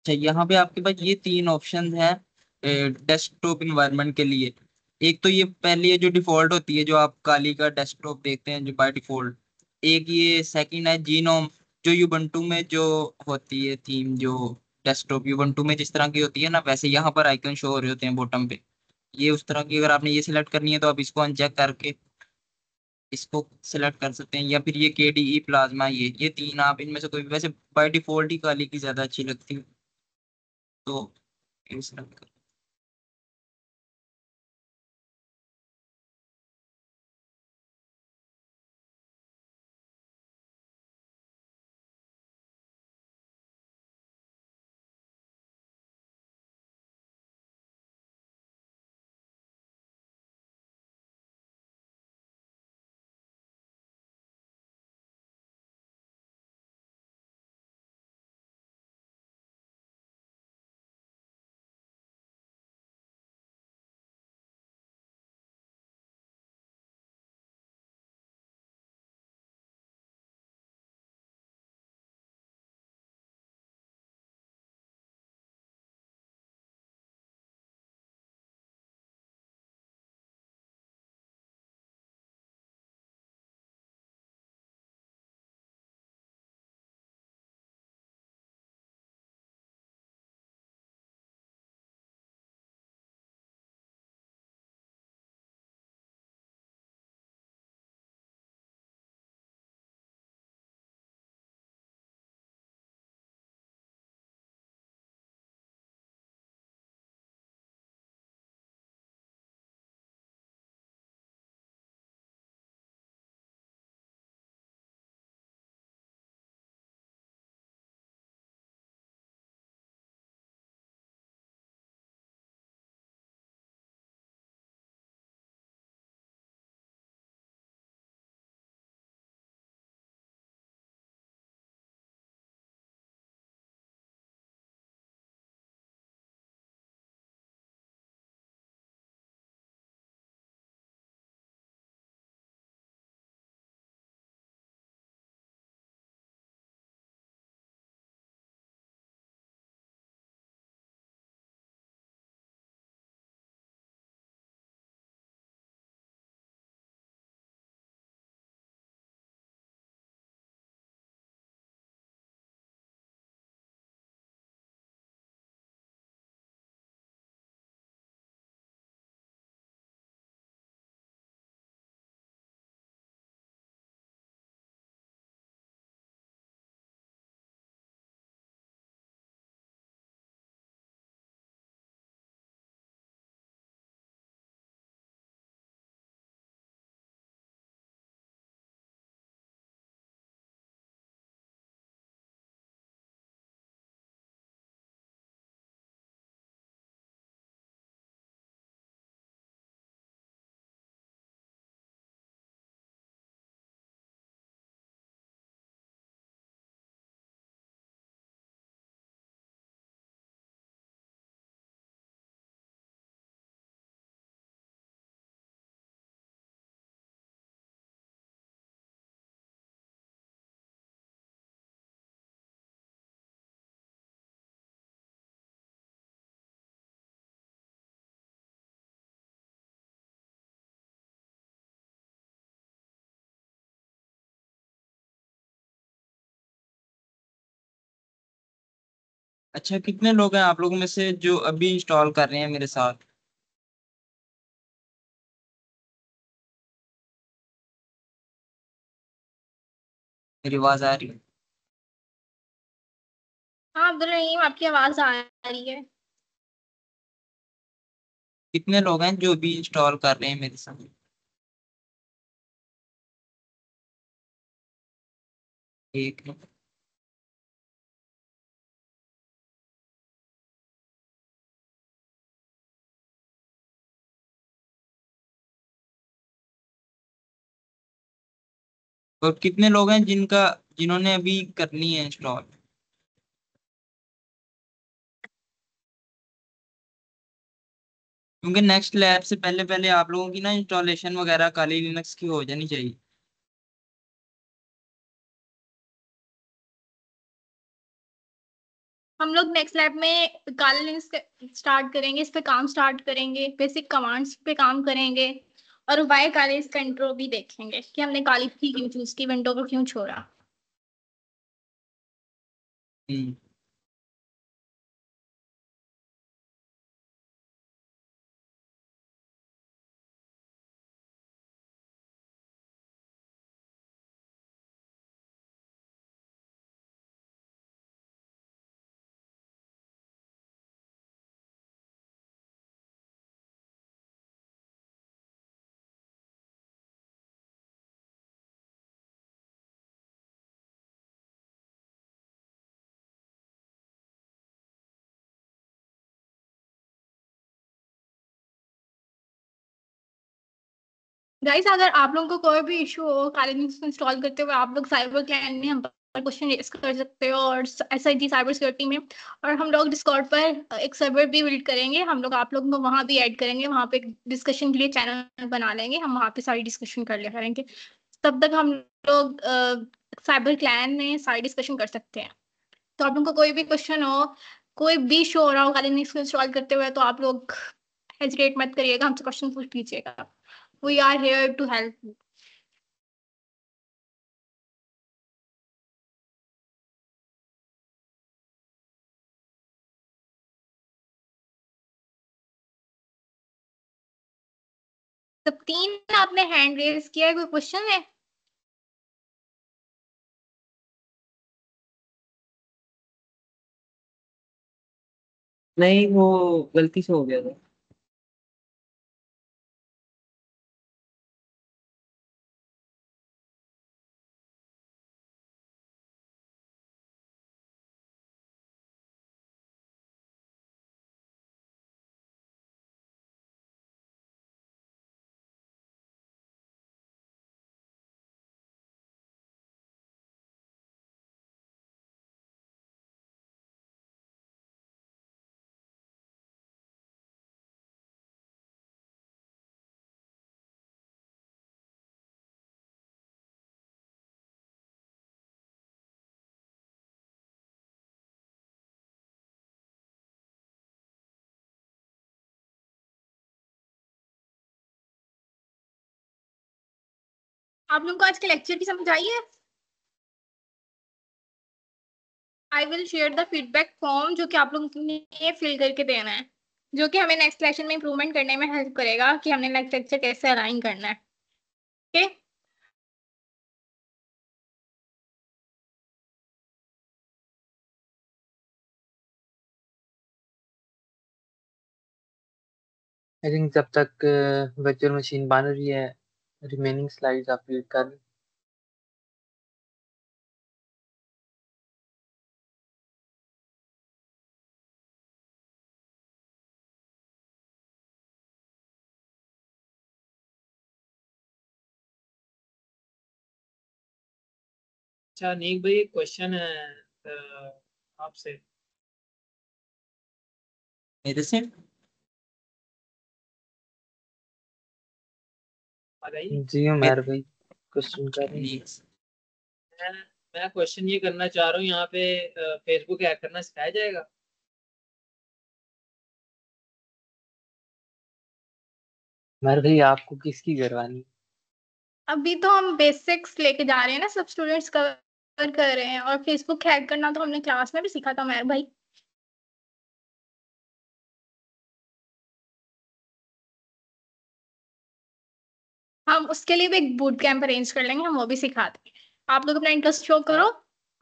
अच्छा, यहाँ पे आपके पास ये तीन ऑप्शन हैं डेस्कटॉप इन्वायरमेंट के लिए। एक तो ये पहली है जो डिफॉल्ट होती है, जो आप काली का डेस्कटॉप देखते हैं जो बाय डिफॉल्ट। एक ये सेकंड है जीनोम, जो यूबंटू में जो होती है थीम, जो डेस्कटॉप यूबंटू में जिस तरह की होती है ना, वैसे यहाँ पर आइकन शो हो रहे होते हैं बॉटम पे। ये उस तरह की, अगर आपने ये सिलेक्ट करनी है तो आप इसको अनचेक करके इसको सिलेक्ट कर सकते हैं। या फिर ये के डी ई प्लाज्मा, ये तीन आप इनमें से कोई भी, वैसे बाय डिफॉल्ट ही काली की ज्यादा अच्छी लगती है तो ये सिलेक्ट अच्छा, कितने लोग हैं आप लोगों में से जो अभी इंस्टॉल कर रहे हैं मेरे साथ? मेरी आवाज आ रही है? हाँ अब्दुल रहीम, आपकी आवाज आ रही है। कितने लोग हैं जो अभी इंस्टॉल कर रहे हैं मेरे साथ? एक। और कितने लोग हैं जिन्होंने अभी करनी है इंस्टॉल? क्योंकि नेक्स्ट लैब से पहले पहले आप लोगों की ना इंस्टॉलेशन वगैरह काली लिनक्स की हो जानी चाहिए। हम लोग नेक्स्ट लैब में काले लिंक्स स्टार्ट करेंगे, इस पे काम स्टार्ट करेंगे, बेसिक कमांड्स पे काम करेंगे और वाई काले इसका इंट्रो भी देखेंगे कि हमने काली की क्यों चूज की, विंडो को क्यों छोड़ा। हम्म। गाइस, अगर आप लोगों को कोई भी इशू हो काले लिंक्स को इंस्टॉल करते हुए, आप लोग साइबर क्लाइंट में हम पर क्वेश्चन रेज कर सकते हो और एसआईटी साइबर सिक्योरिटी में। और हम लोग डिस्कॉर्ड पर एक सर्वर भी बिल्ड करेंगे, हम लोग आप लोगों को वहां भी ऐड करेंगे, वहां पे डिस्कशन के लिए चैनल बना लेंगे, हम वहां पे सारी डिस्कशन कर लिया करेंगे। तब तक हम लोग साइबर क्लाइंट में सारी डिस्कशन कर सकते हैं। तो आप लोगों को कोई भी क्वेश्चन हो, कोई भी इशू हो रहा हो काले लिंक्स को इंस्टॉल करते हुए, तो आप लोग हेजिटेट मत करिएगा, हमसे क्वेश्चन पूछ लीजिएगा। We are here to help you. सब तीन आपने हैंड रेज किया है, कोई क्वेश्चन है? नहीं, वो गलती से हो गया था। आप लोगों को आज के लेक्चर की समझ आई है? I will share the feedback form जो कि आप लोगों ने फिल करके देना है, जो कि हमें नेक्स्ट लेक्चर में इंप्रूवमेंट करने में हेल्प करेगा कि हमने नेक्स्ट लेक्चर कैसे अलाइन करना है। Okay okay? आई थिंक जब तक वर्चुअल मशीन बन रही है, रिमेनिंग स्लाइड्स आप रीड कर लें। अच्छा नीक भाई, क्वेश्चन है आपसे। मेरे से? बताइए। जी उमर भाई क्वेश्चन कर रहे हैं। नहीं। मैं मैं क्वेश्चन ये करना चाह रहा हूँ, यहाँ पे फेसबुक हैक करना सिखाया जाएगा? उमर भाई आपको किसकी करवानी? अभी तो हम बेसिक्स लेके जा रहे हैं ना, सब स्टूडेंट्स कवर कर रहे हैं, और फेसबुक हैक करना तो हमने क्लास में भी सीखा था मेरे भाई। हम उसके लिए भी एक बूट कैंप अरेंज कर लेंगे, हम वो भी सिखा देंगे। आप लोग अपना इंटरेस्ट शो करो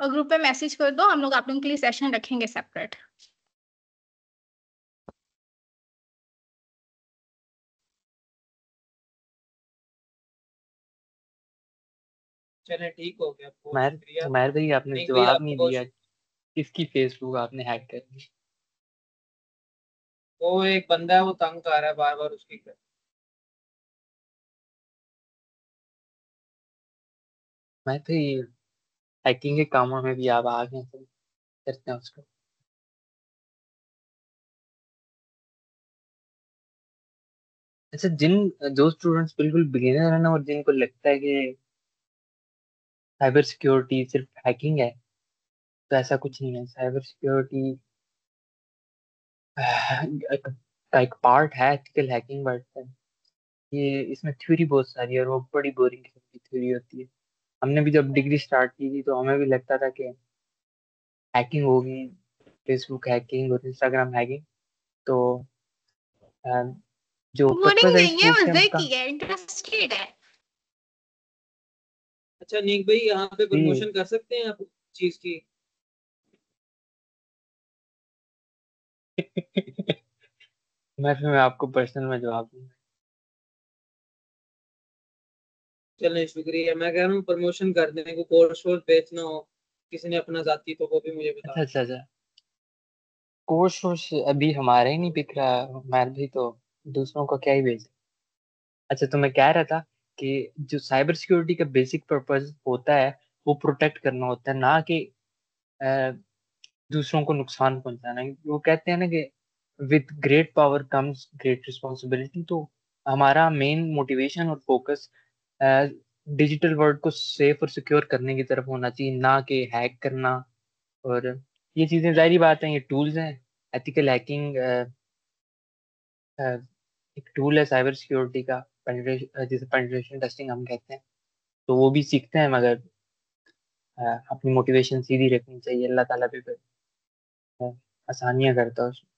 और ग्रुप पे मैसेज कर दो, हम लोग आप लोगों के लिए सेशन रखेंगे सेपरेट। चले ठीक हो गया, बहुत उमैर शुक्रिया। उमैर भाई आपने नहीं भाई, जवाब नहीं आपको दिया, किसकी फेसबुक आपने हैक कर दी? वो एक बंदा है, वो तंग कर रहा है बार बार उसकी। मैं तो ये हैकिंग के कामों में भी आप आ गए, तो करते हैं उसको। अच्छा, जो स्टूडेंट्स बिल्कुल बिगिनर है ना, और जिनको लगता है कि साइबर सिक्योरिटी सिर्फ हैकिंग है, तो ऐसा कुछ नहीं है। साइबर सिक्योरिटी का एक पार्ट है एथिकल हैकिंग, बट ये इसमें थ्योरी बहुत सारी है और वो बड़ी बोरिंग किस्म की थ्योरी होती है। हमने भी जब डिग्री स्टार्ट की थी तो हमें भी लगता था कि हैकिंग होगी, फेसबुक हैकिंग और इंस्टाग्राम हैकिंग। तो अ, जो पर्पस बोरिंग है इस नहीं है, बूट कैंप मजे का, की है, इंटरेस्टेड है। अच्छा नीक भाई, यहाँ पे ये प्रमोशन कर सकते हैं आप चीज की? मैं आपको पर्सनल में जवाब दूंगा। चलें शुक्रिया, मैं कह रहा हूँ प्रमोशन कर देने को, कोर्स वोर्स बेचना हो किसी ने अपना जाती, तो वो भी मुझे बता। अच्छा अच्छा अच्छा, कोर्स वोर्स अभी हमारा ही नहीं बिक रहा, मैं भी तो दूसरों को क्या ही बेच। अच्छा, तो मैं कह रहा था कि जो साइबर सिक्योरिटी का बेसिक पर्पस होता है वो प्रोटेक्ट करना होता है, ना कि अ, दूसरों को नुकसान पहुंचाना। वो कहते हैं ना कि with great power comes great responsibility. तो हमारा मेन मोटिवेशन और फोकस डिजिटल वर्ल्ड को सेफ और सिक्योर करने की तरफ होना चाहिए, ना कि हैक करना। और ये चीजें जाहिर बात है, ये टूल्स हैं। एथिकल हैकिंग एक टूल है साइबर सिक्योरिटी का, जिसे पेनिट्रेशन टेस्टिंग हम कहते हैं। तो वो भी सीखते हैं, मगर अपनी मोटिवेशन सीधी रखनी चाहिए। अल्लाह ताला पे फिर आसानियां करता है उसमें।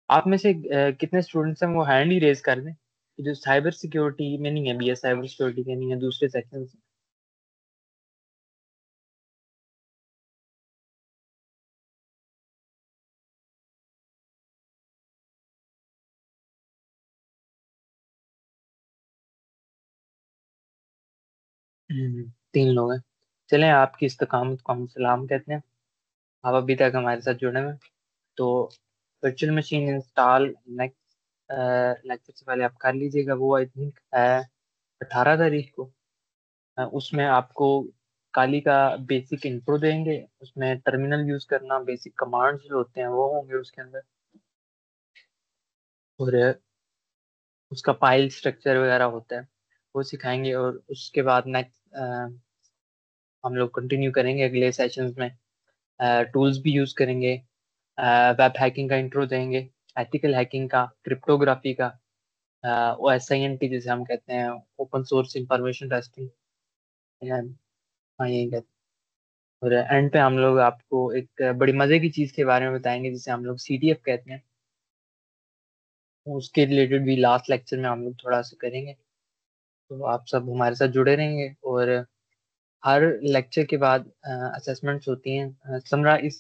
आप में से कितने स्टूडेंट्स हैं वो हैंड ही रेज कर दें, कि जो साइबर सिक्योरिटी में नहीं है, बी एस साइबर सिक्योरिटी के नहीं है, दूसरे सेक्शन से। तीन लोग हैं। चलें, आपकी इस्तकामत को हम सलाम कहते हैं, आप अभी तक हमारे साथ जुड़े हुए हैं। तो virtual machine install next lecture से पहले आप कर लीजिएगा, वो आई थिंक है 18 तारीख को। उसमें आपको काली का बेसिक इंट्रो देंगे, उसमें टर्मिनल यूज करना, बेसिक कमांड्स जो होते हैं वो होंगे उसके अंदर, और उसका फाइल स्ट्रक्चर वगैरह होता है वो सिखाएंगे। और उसके बाद नेक्स्ट हम लोग कंटिन्यू करेंगे अगले सेशंस में, टूल्स भी यूज करेंगे, वेब हैकिंग का इंट्रो देंगे, एथिकल हैकिंग का, क्रिप्टोग्राफी का, OSINT जिसे हम कहते हैं, ओपन सोर्स इंफॉर्मेशन टेस्टिंग। हाँ, यही कहते हैं। और एंड पे हम लोग आपको एक बड़ी मजे की चीज के बारे में बताएंगे जिसे हम लोग CTF कहते हैं। उसके रिलेटेड भी लास्ट लेक्चर में हम लोग थोड़ा सा करेंगे। तो आप सब हमारे साथ जुड़े रहेंगे। और हर लेक्चर के बाद असेसमेंट्स होती हैं। समरा इस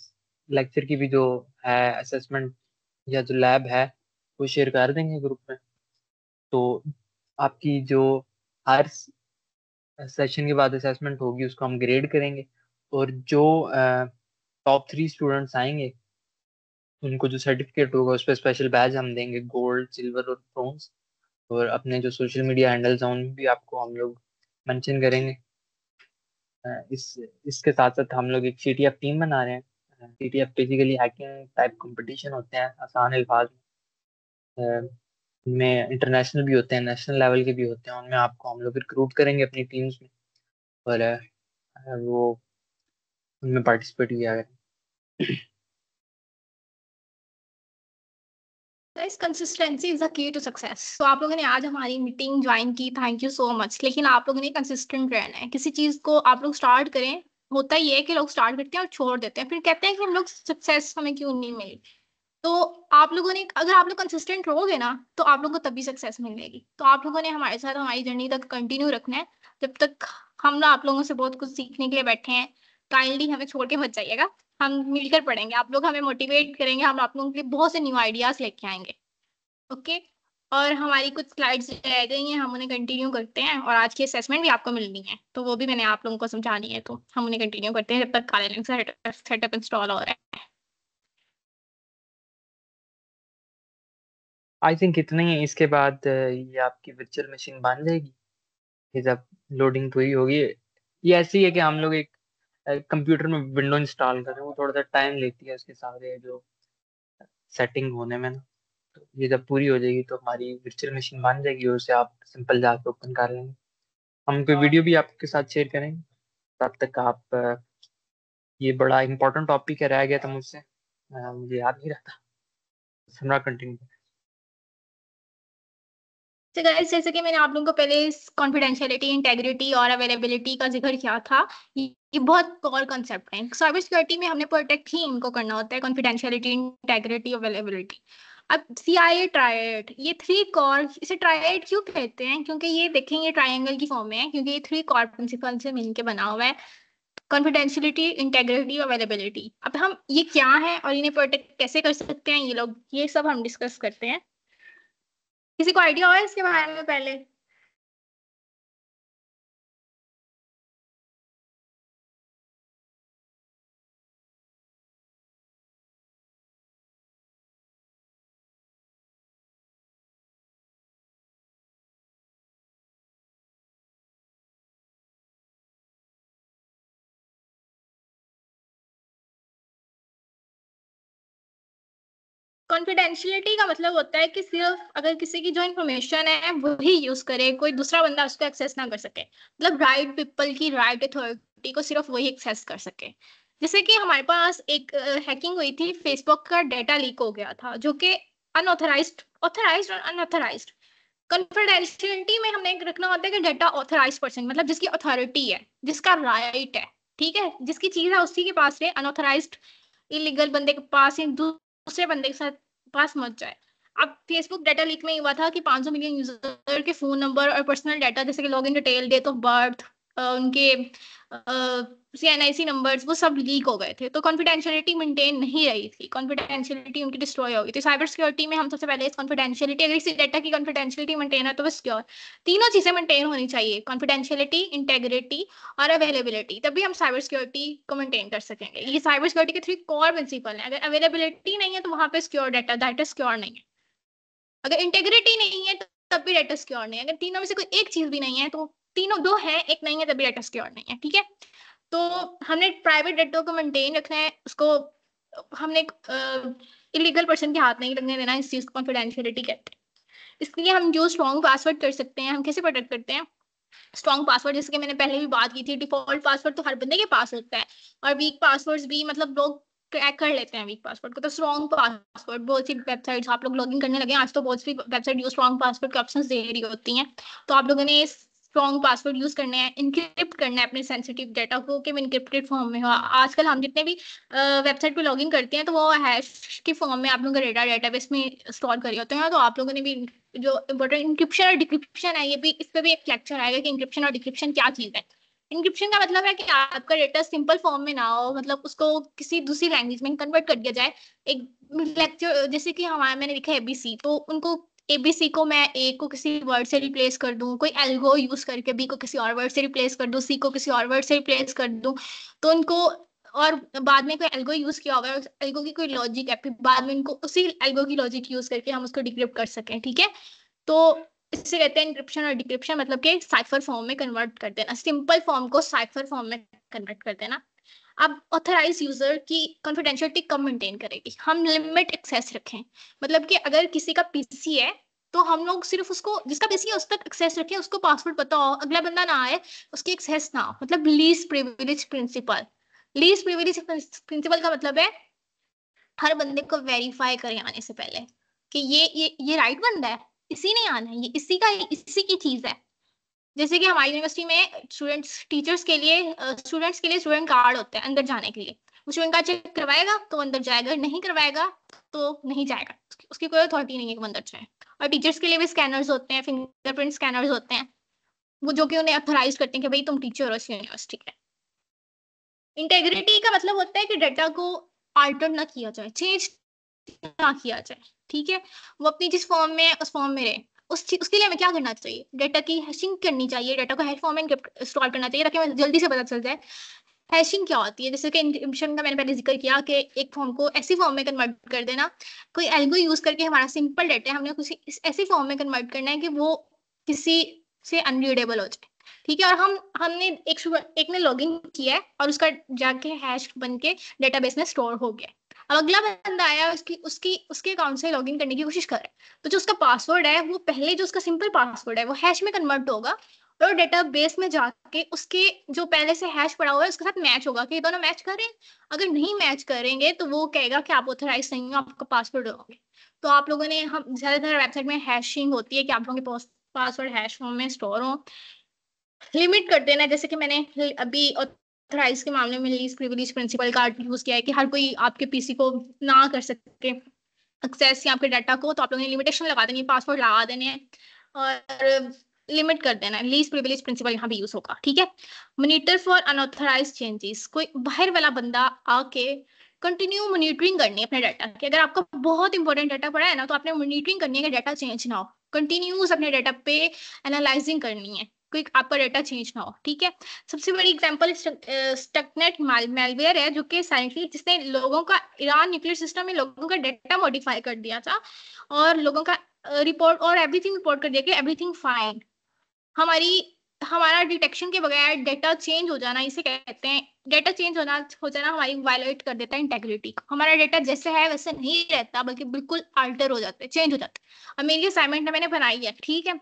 लेक्चर की भी जो है असेसमेंट या जो लैब है वो शेयर कर देंगे ग्रुप में। तो आपकी जो हर सेशन के बाद असेसमेंट होगी उसको हम ग्रेड करेंगे। और जो टॉप 3 स्टूडेंट्स आएंगे उनको जो सर्टिफिकेट होगा उस पर स्पेशल बैज हम देंगे, गोल्ड, सिल्वर और ब्रॉन्ज। और अपने जो सोशल मीडिया हैंडल्स हैं उनमें भी आपको हम लोग मेंशन करेंगे। इसके साथ साथ हम लोग एक CTF टीम बना रहे हैं। CTF basically hacking type competition होते हैं, आसान अल्फाज में। उनमें इंटरनेशनल भी होते हैं, नेशनल लेवल के भी होते हैं। उनमें आपको हम लोग रिक्रूट करेंगे अपनी टीम्स में, और वो उनमें पार्टिसिपेट किया करें। Guys, consistency is the key to success. तो आप लोगों ने आज हमारी मीटिंग ज्वाइन की, थैंक यू सो मच। लेकिन आप लोगों ने कंसिस्टेंट रहना है। किसी चीज को आप लोग स्टार्ट करें, होता ही है कि लोग स्टार्ट करते हैं और छोड़ देते हैं, फिर कहते हैं कि हम लोग सक्सेस हमें क्यों नहीं मिली। तो आप लोगों ने, अगर आप लोग कंसिस्टेंट रहोगे ना, तो आप लोगों को तभी सक्सेस मिलेगी। तो आप लोगों ने हमारे साथ हमारी जर्नी तक कंटिन्यू रखना है, जब तक हम ना आप लोगों से बहुत कुछ सीखने के लिए बैठे हैं। काइंडली हमें छोड़ के मत जाइएगा, हम मिलकर पढ़ेंगे, आप लोग हमें मोटिवेट करेंगे, हम आप लोगों के लिए बहुत से न्यू आइडियाज लेके आएंगे। ओके, और हमारी कुछ स्लाइड्स रह गई हैं, हम उन्हें कंटिन्यू करते हैं, और आज की असेसमेंट भी आपको मिलनी है, तो वो भी मैंने आप लोगों को समझानी है, तो हम उन्हें कंटिन्यू करते हैं जब तक काले लिंक सेटअप इंस्टॉल हो रहा है। आई थिंक इतना ही है। इसके बाद ये आपकी वर्चुअल मशीन बन जाएगी। ये जब लोडिंग पूरी होगी, ये ऐसी है कि हम लोग एक कंप्यूटर में विंडो इंस्टॉल करें, वो थोड़ा सा टाइम लेती है उसके सारे जो सेटिंग होने में ना। तो ये जब पूरी हो जाएगी तो हमारी वर्चुअल मशीन बन जाएगी, और उसे आप सिंपल जाके ओपन कर लेंगे। हम कोई वीडियो भी आपके साथ शेयर करेंगे। तब तक आप ये बड़ा इंपॉर्टेंट टॉपिक है, रह गया था मुझसे, मुझे याद नहीं रहता। हमरा कंटिन्यू। तो गाइस, जैसे कि मैंने आप लोगों को पहले कॉन्फिडेंशियलिटी, इंटेग्रिटी और अवेलेबिलिटी का जिक्र किया था, ये बहुत कोर कंसेप्ट है। साइबर सिक्योरिटी में हमने प्रोटेक्ट ही इनको करना होता है, कॉन्फिडेंशियलिटी, इंटेग्रिटी, अवेलेबिलिटी। अब CIA ट्रायड, ये 3 कोर, इसे ट्रायड क्यों कहते हैं? क्योंकि ये देखेंगे ट्रायंगल की फॉर्म में है, क्योंकि ये 3 कोर प्रिंसिपल से मिलकर बना हुआ है, कॉन्फिडेंशियलिटी, इंटेग्रिटी, अवेलेबिलिटी। अब हम ये क्या है और इन्हें प्रोटेक्ट कैसे कर सकते हैं, ये लोग, ये सब हम डिस्कस करते हैं। किसी को आइडिया है इसके बारे में पहले? कॉन्फिडेंशियलिटी का मतलब होता है कि सिर्फ अगर किसी की जो इन्फॉर्मेशन है वही यूज करे, कोई दूसरा बंदा उसको एक्सेस ना कर सके। मतलब राइट पीपल की, राइट अथॉरिटी को सिर्फ वही एक्सेस कर सके। जैसे कि हमारे पास एक हैकिंग हुई थी, फेसबुक का डेटा लीक हो गया था, जो कि अनऑथराइज्ड, ऑथराइज्ड और अनऑथराइज्ड। कॉन्फिडेंशियलिटी में हमने रखना होता है कि डेटा ऑथराइज्ड पर्सन, मतलब जिसकी अथॉरिटी है, जिसका राइट है, ठीक है, जिसकी चीज है उसी के पास रहे, अनऑथराइज्ड इलीगल बंदे के पास या दूसरे बंदे के साथ पास मत जाए। अब फेसबुक डाटा लीक में हुआ था कि 500 मिलियन यूजर के फोन नंबर और पर्सनल डाटा, जैसे कि login detail, date of birth, उनके CNIC नंबर्स, वो सब लीक हो गए थे। तो कॉन्फिडेंशियलिटी मेंटेन नहीं रही थी, कॉन्फिडेंशियलिटी उनकी डिस्ट्रॉय हो गई थी। साइबर सिक्योरिटी में हम सबसे पहले इस कॉन्फिडेंशियलिटी, अगर इसी डाटा की कॉन्फिडेंशियलिटी मेंटेन है तो वो सिक्योर, तीनों चीजें मेंटेन होनी चाहिए, कॉन्फिडेंशियलिटी, इंटेग्रिटी और अवेलेबिलिटी, तभी हम साइबर सिक्योरिटी को मेंटेन कर सकेंगे। ये साइबर सिक्योरिटी के 3 कोर प्रिंसिपल हैं। अगर अवेलेबिलिटी नहीं है तो वहां पे सिक्योर डाटा, डाटा सिक्योर नहीं है। अगर इंटेग्रिटी नहीं है तो तब भी डाटा सिक्योर नहीं है। अगर तीनों में से कोई एक चीज भी नहीं है, तो तीनों, 2 है एक नहीं है, तभी डाटा सिक्योर नहीं है, ठीक है। तो हमने प्राइवेट डाटा को मेंटेन रखना है, उसको हमने इलीगल पर्सन के हाथ नहीं लगने देना, इस चीज को कॉन्फिडेंशियलिटी कहते हैं। इसलिए हम जो स्ट्रॉन्ग पासवर्ड कर सकते हैं, हम कैसे प्रोटेक्ट करते हैं स्ट्रॉन्ग पासवर्ड, जैसे कि मैंने पहले भी बात की थी, डिफॉल्ट पासवर्ड तो हर बंदे के पास होता है, और वीक पासवर्ड्स भी, मतलब लोग क्रैक कर लेते हैं वीक पासवर्ड को। तो स्ट्रॉन्ग पासवर्ड, बहुत सी वेबसाइट्स आप लोग लॉगिन करने लगे आज, तो बहुत सी वेबसाइट जो स्ट्रॉन्ग पासवर्ड के ऑप्शंस दे रही होती हैं, तो आप लोगों ने स्ट्रॉन्ग पासवर्ड यूज करने हैं, इंक्रिप्ट करना है अपने सेंसिटिव डाटा को कि इनक्रिप्टेड फॉर्म में हो। आजकल हम जितने भी वेबसाइट पे लॉगिन करते हैं तो वो हैश के फॉर्म में आप लोगों का डेटाबेस में स्टोर कर होते हैं। तो आप लोगों ने भी जो इम्पोर्टेंट इंक्रिप्शन और डिक्रिप्शन है, ये भी, इस पे भी एक लेक्चर आएगा कि इंक्रिप्शन और डिक्रिप्शन क्या चीज है। इंक्रिप्शन का मतलब है कि आपका डेटा सिंपल फॉर्म में ना हो, मतलब उसको किसी दूसरी लैंग्वेज में कन्वर्ट कर दिया जाए। एक लेक्चर जैसे कि हमारा, मैंने लिखा है ABC, तो उनको ABC को मैं A को किसी वर्ड से रिप्लेस कर दूं, कोई एल्गो यूज करके B को किसी और वर्ड से रिप्लेस कर दूं, C को किसी और वर्ड से रिप्लेस कर दूं, तो उनको, और बाद में कोई एल्गो यूज किया होगा, एल्गो की कोई लॉजिक है, फिर बाद में इनको उसी एल्गो की लॉजिक यूज करके हम उसको डिक्रिप्ट कर सकें, ठीक है। तो इससे कहते हैं इंक्रिप्शन और डिक्रिप्शन, मतलब कि साइफर फॉर्म में कन्वर्ट कर देना, सिंपल फॉर्म को साइफर फॉर्म में कन्वर्ट कर देना। अब ऑथराइज यूजर की कॉन्फिडेंशियलिटी कब मेंटेन करेगी? हम लिमिट एक्सेस रखें, मतलब कि अगर किसी का PC है तो हम लोग सिर्फ उसको, जिसका PC है उस तक एक्सेस रखें, उसको पासवर्ड पता हो, अगला बंदा ना आए, उसकी एक्सेस ना हो, मतलब least privilege principle. Least privilege principle का मतलब है हर बंदे को वेरीफाई करें आने से पहले कि ये राइट बंदा है, इसी ने आना है, ये इसी का, इसी की चीज है। जैसे कि हमारी यूनिवर्सिटी में स्टूडेंट्स, टीचर्स के लिए, स्टूडेंट्स के लिए स्टूडेंट कार्ड होता है अंदर जाने के लिए। वो स्टूडेंट कार्ड चेक करवाएगा तो अंदर जाएगा, नहीं करवाएगा तो नहीं जाएगा, उसकी कोई अथॉरिटी नहीं है कि वो अंदर जाए। और टीचर्स के लिए भी स्कैनर्स होते हैं, फिंगरप्रिंट स्कैनर्स होते हैं, वो जो कि उन्हें ऑथराइज करते हैं कि भाई तुम टीचर हो इस यूनिवर्सिटी के। इंटेग्रिटी का मतलब होता है कि डाटा को आल्टर ना किया जाए, चेंज ना किया जाए, ठीक है। वो अपनी जिस फॉर्म में उस फॉर्म में रहे, उसके लिए हमें क्या करना चाहिए, डाटा की हैशिंग करनी चाहिए, डाटा को हैश फॉर्म में स्टोर करना चाहिए ताकि हमें जल्दी से पता चल जाए हैशिंग क्या होती है। जैसे कि इंक्रिप्शन का मैंने पहले जिक्र किया कि एक फॉर्म को ऐसी फॉर्म में कन्वर्ट कर देना, कोई एल्गो यूज करके हमारा सिंपल डाटा है हमने किसी ऐसी फॉर्म में कन्वर्ट करना है कि वो किसी से अनरीडेबल हो जाए, ठीक है। और हमने एक ने लॉगिन किया है और उसका जाके हैश बन के डेटाबेस में स्टोर हो गया। अब अगला बंदा आया, उसके अकाउंट से लॉगिन करने की कोशिश कर रहा है, तो जो उसका पासवर्ड है वो पहले जो उसका सिंपल पासवर्ड है वो हैश में कन्वर्ट होगा और डेटाबेस में जाके उसके जो पहले से हैश पड़ा हुआ है उसके साथ मैच होगा कि ये दोनों मैच कर रहे हैं। अगर नहीं मैच करेंगे तो वो कहेगा कि आप ऑथराइज नहीं हो, आपका पासवर्ड होंगे। तो आप लोगों ने, हम ज्यादातर वेबसाइट में हैशिंग होती है कि आप लोगों के पासवर्ड हैश फॉर्म में स्टोर हो। लिमिट कर देना, जैसे कि मैंने अभी ऑथराइज के मामले में लीस्ट प्रिविलेज प्रिंसिपल का यूज किया है कि हर कोई आपके पीसी को ना कर सके एक्सेस या आपके डाटा को, तो आप लोगों ने लिमिटेशन लगा देनी है, पासवर्ड लगा देने हैं और लिमिट कर देना है। लीस्ट प्रिविलेज प्रिंसिपल यहाँ भी यूज होगा, ठीक है। मॉनिटर फॉर अनऑथराइज्ड चेंजेस, कोई बाहर वाला बंदा आके कंटिन्यू मॉनिटरिंग करनी है अपने डाटा की। अगर आपका बहुत इंपॉर्टेंट डाटा पड़ा है ना, तो आपने मॉनिटरिंग करनी है कि डाटा चेंज ना हो, कंटिन्यूस अपने डाटा पे एनालाइजिंग करनी है, कोई आपका डाटा चेंज ना हो, ठीक है। सबसे बड़ी एग्जांपल स्टकनेट मैलवेयर है, जो कि साइलेंटली जिसने लोगों का ईरान न्यूक्लियर सिस्टम में लोगों का डाटा मॉडिफाई कर दिया था और लोगों का रिपोर्ट और एवरीथिंग रिपोर्ट कर दिया कि एवरीथिंग फाइन। हमारा डिटेक्शन के बगैर डेटा चेंज हो जाना, इसे कहते हैं डेटा चेंज हो जाना हमारी वायलेट कर देता है इंटेग्रिटी को। हमारा डेटा जैसे है वैसे नहीं रहता, बल्कि बिल्कुल अल्टर हो जाता है, चेंज हो जाता है। अब मेरी असाइनमेंट मैंने बनाई है, ठीक है।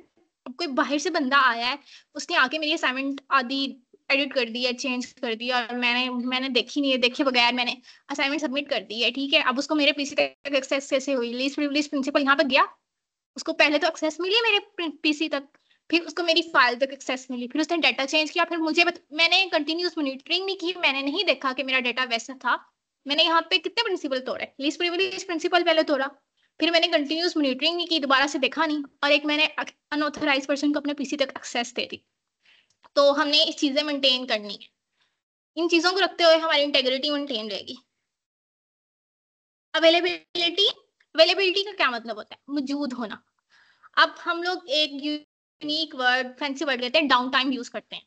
अब कोई बाहर से बंदा आया है, उसने आके मेरी असाइनमेंट आदि एडिट कर दी है, चेंज कर दी और मैंने देखी नहीं है, देखे बगैर मैंने असाइनमेंट सबमिट कर दी है, ठीक है। अब उसको मेरे पीसी तक एक्सेस कैसे हुई, लीस्ट प्रिविलेज प्रिंसिपल यहाँ पे गया, उसको पहले तो एक्सेस मिली है मेरे पीसी तक, फिर उसको मेरी फाइल तक एक्सेस मिली, फिर उसने डाटा चेंज किया, फिर मैंने कंटिन्यूस मॉनिटरिंग नहीं की, मैंने नहीं देखा कि मेरा डाटा वैसा था। मैंने यहाँ पे कितने प्रिंसिपल तोड़े, लीस्ट प्रिविलेज प्रिंसिपल पहले तोड़ा, फिर मैंने कंटिन्यूस मॉनिटरिंग नहीं की, दोबारा से देखा नहीं, और एक मैंने अनऑथराइज पर्सन को अपने पीसी तक एक्सेस दे दी। तो हमने इस चीजें मेंटेन करनी है, इन चीजों को रखते हुए हमारी इंटेग्रिटी मेंटेन रहेगी। अवेलेबिलिटी का क्या मतलब होता है, मौजूद होना। अब हम लोग एक यूनिक वर्ड, फैंसी वर्ड कहते हैं, डाउन टाइम यूज करते हैं।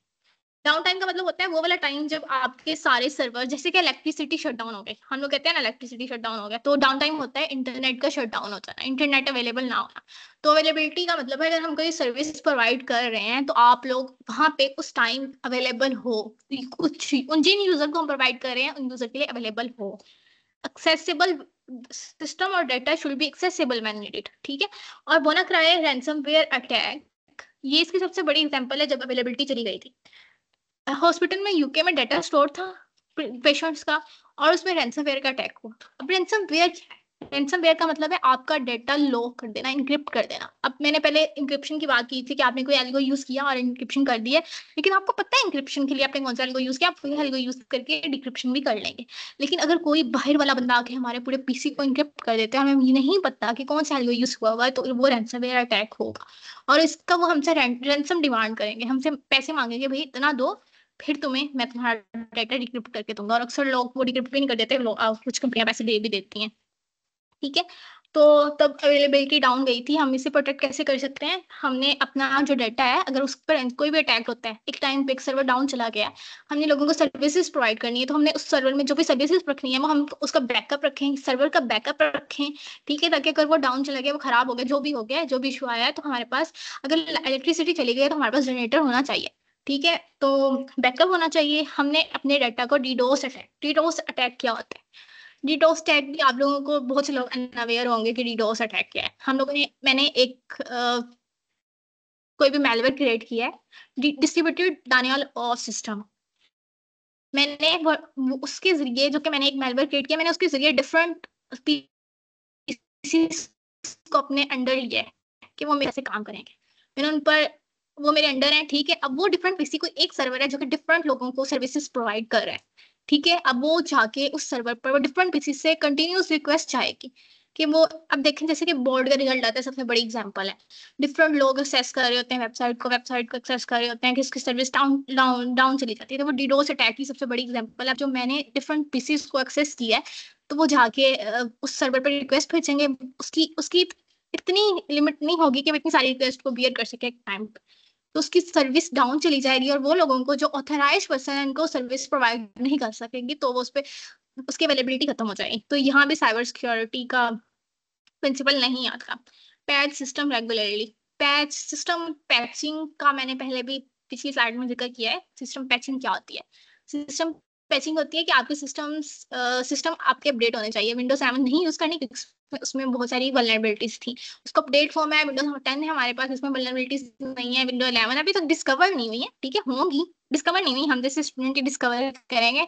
डाउन टाइम का मतलब होता है वो वाला टाइम जब आपके सारे सर्वर, जैसे कि इलेक्ट्रिसिटी शटडाउन हो गए, हम लोग कहते हैं ना इलेक्ट्रिसिटी शटडाउन हो गया, तो डाउन टाइम होता है इंटरनेट का शटडाउन होता है, इंटरनेट अवेलेबल ना होना। तो अवेलेबिलिटी का मतलब है अगर हम कोई सर्विस प्रोवाइड कर रहे हैं तो आप लोग वहां पे उस टाइम अवेलेबल हो, कुछ उन जिन यूजर को हम प्रोवाइड कर रहे हैं उन यूजर के लिए अवेलेबल हो। एक्सेसिबल सिस्टम और data should be accessible when needed, ठीक है। और WannaCry रैंसमवेयर अटैक, ये इसकी सबसे बड़ी एग्जांपल है जब अवेलेबिलिटी चली गई थी। हॉस्पिटल में यूके में डाटा स्टोर था पेशेंट्स का और उसमें रैंसमवेयर का अटैक हुआ। अब रैंसमवेयर क्या है, रैंसमवेयर का मतलब है आपका डाटा लॉक कर देना, इनक्रिप्ट कर देना। अब मैंने पहले इंक्रिप्शन की बात की थी कि आपने कोई एल्गो यूज किया और इंक्रिप्शन कर दिया, लेकिन आपको पता है इंक्रिप्शन के लिए आपने कौन सा एल्गो यूज किया, आप वही एल्गो यूज करके डिक्रिप्शन भी कर लेंगे। लेकिन अगर कोई बाहर वाला बंदा आके हमारे पूरे पीसी को इनक्रिप्ट कर देते हैं और हमें ये नहीं पता कि कौन सा एल्गो यूज हुआ हुआ है, तो वो रैंसमवेयर अटैक होगा और इसका वो हमसे रैंसम डिमांड करेंगे, हमसे पैसे मांगेंगे, भाई इतना दो फिर तुम्हें मैं तुम्हारा डाटा डिक्रिप्ट करके दूंगा। और अक्सर लोग वो डिक्रिप्ट भी नहीं कर देते, कुछ कंपनियां पैसे दे भी देती हैं, ठीक है। तो तब अवेलेबिलिटी डाउन गई थी। हम इसे प्रोटेक्ट कैसे कर सकते हैं, हमने अपना जो डाटा है अगर उस पर कोई भी अटैक होता है, एक टाइम पे एक सर्वर डाउन चला गया, हमने लोगों को सर्विसेज प्रोवाइड करनी है, तो हमने उस सर्वर में जो भी सर्विसेज रखनी है वो हम उसका बैकअप रखें, सर्वर का बैकअप रखें, ठीक है, ताकि अगर वो डाउन चला गया, वो खराब हो गया, जो भी हो गया, जो भी इशू आया है, तो हमारे पास अगर इलेक्ट्रिसिटी चली गई तो हमारे पास जनरेटर होना चाहिए, ठीक है। तो बैकअप होना चाहिए। हमने अपने डाटा को डीडोस अटैक क्या होता है, डीडोस अटैक भी आप लोगों को बहुत से लोग अनअवेयर होंगे कि डीडोस अटैक क्या है। हम लोगों ने मैंने एक कोई भी मैलवेयर क्रिएट किया है, डिस्ट्रीब्यूटेड डानियल ऑफ सिस्टम, मैंने उसके जरिए जो कि मैंने एक मैलवेयर क्रिएट किया, मैंने उसके जरिए डिफरेंट को अपने अंडर लिया है कि वो मेरे से काम करेंगे, मैंने उन पर, वो मेरे अंडर है, ठीक है। अब वो डिफरेंट पीसी को एक सर्वर है जो कि डिफरेंट लोगों को सर्विसेज प्रोवाइड कर रहा है, ठीक है। अब वो जाके उस सर्वर पर वो डिफरेंट पीसी से कंटिन्यूस रिक्वेस्ट जाएगी कि वो अब देखें जैसे कि बोर्ड का रिजल्ट आता है, सबसे बड़ी एग्जांपल है। डिफरेंट लोग एक्सेस कर रहे होते हैं वेबसाइट को एक्सेस कर रहे होते हैं, किसकी सर्विस डाउन डाउन डाउन चली जाती है, तो वो डीडोस अटैक की सबसे बड़ी एग्जांपल है। जो मैंने डिफरेंट पीसीस को एक्सेस किया है, तो वो जाके उस सर्वर पर रिक्वेस्ट भेजेंगे, उसकी उसकी इतनी लिमिट नहीं होगी कि वो इतनी सारी रिक्वेस्ट को बियर कर सके एक टाइम पे, तो उसकी सर्विस डाउन चली जाएगी, और वो लोगों को जो ऑथराइज पर्सन है उनको सर्विस प्रोवाइड नहीं कर सकेंगी, तो वो उस पर उसकी अवेलेबिलिटी खत्म हो जाएगी। तो यहाँ भी साइबर सिक्योरिटी का प्रिंसिपल नहीं आता। Patch system regularly, patch system patching का मैंने पहले भी पिछली स्लाइड में जिक्र किया है। सिस्टम पैचिंग क्या होती है? सिस्टम पैचिंग होती है कि आपके सिस्टम आपके अपडेट होने चाहिए। विंडोज 7 नहीं यूज करनी क्योंकि उसमें बहुत सारी वल्नरेबिलिटीज थी, उसका अपडेट फॉर्म है विंडोज 10 है हमारे पास, इसमें वल्नरेबिलिटीज नहीं है। विंडोज 11 अभी तक डिस्कवर नहीं हुई है, ठीक है, होंगी, डिस्कवर नहीं हुई, हम जैसे स्टूडेंट ही डिस्कवर करेंगे,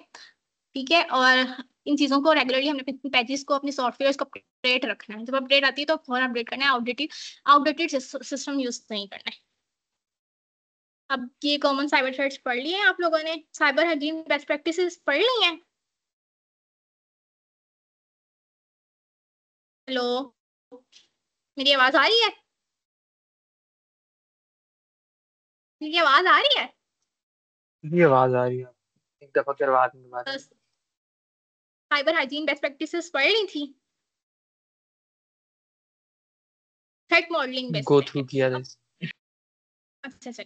ठीक है। और इन चीजों को रेगुलरली हमने अपने पैचेस को, अपने सॉफ्टवेयर को अपडेट रखना है। जब अपडेट आती है तो फौरन अपडेट करना है, आउटडेटेड सिस्टम यूज नहीं करना है। अब ये कॉमन साइबर थ्रेट्स पढ़ लिए हैं आप लोगों ने, साइबर हाइजीन बेस्ट प्रैक्टिसेस पढ़ ली हैं? हेलो, मेरी आवाज आ रही है? मेरी आवाज आ रही है? ये आवाज आ रही है, एक दफा करवा दें दोबारा। साइबर हाइजीन बेस्ट प्रैक्टिसेस पढ़ ली थी? Threat modelling best go through किया था। प्रैक्टिस, अच्छा अच्छा,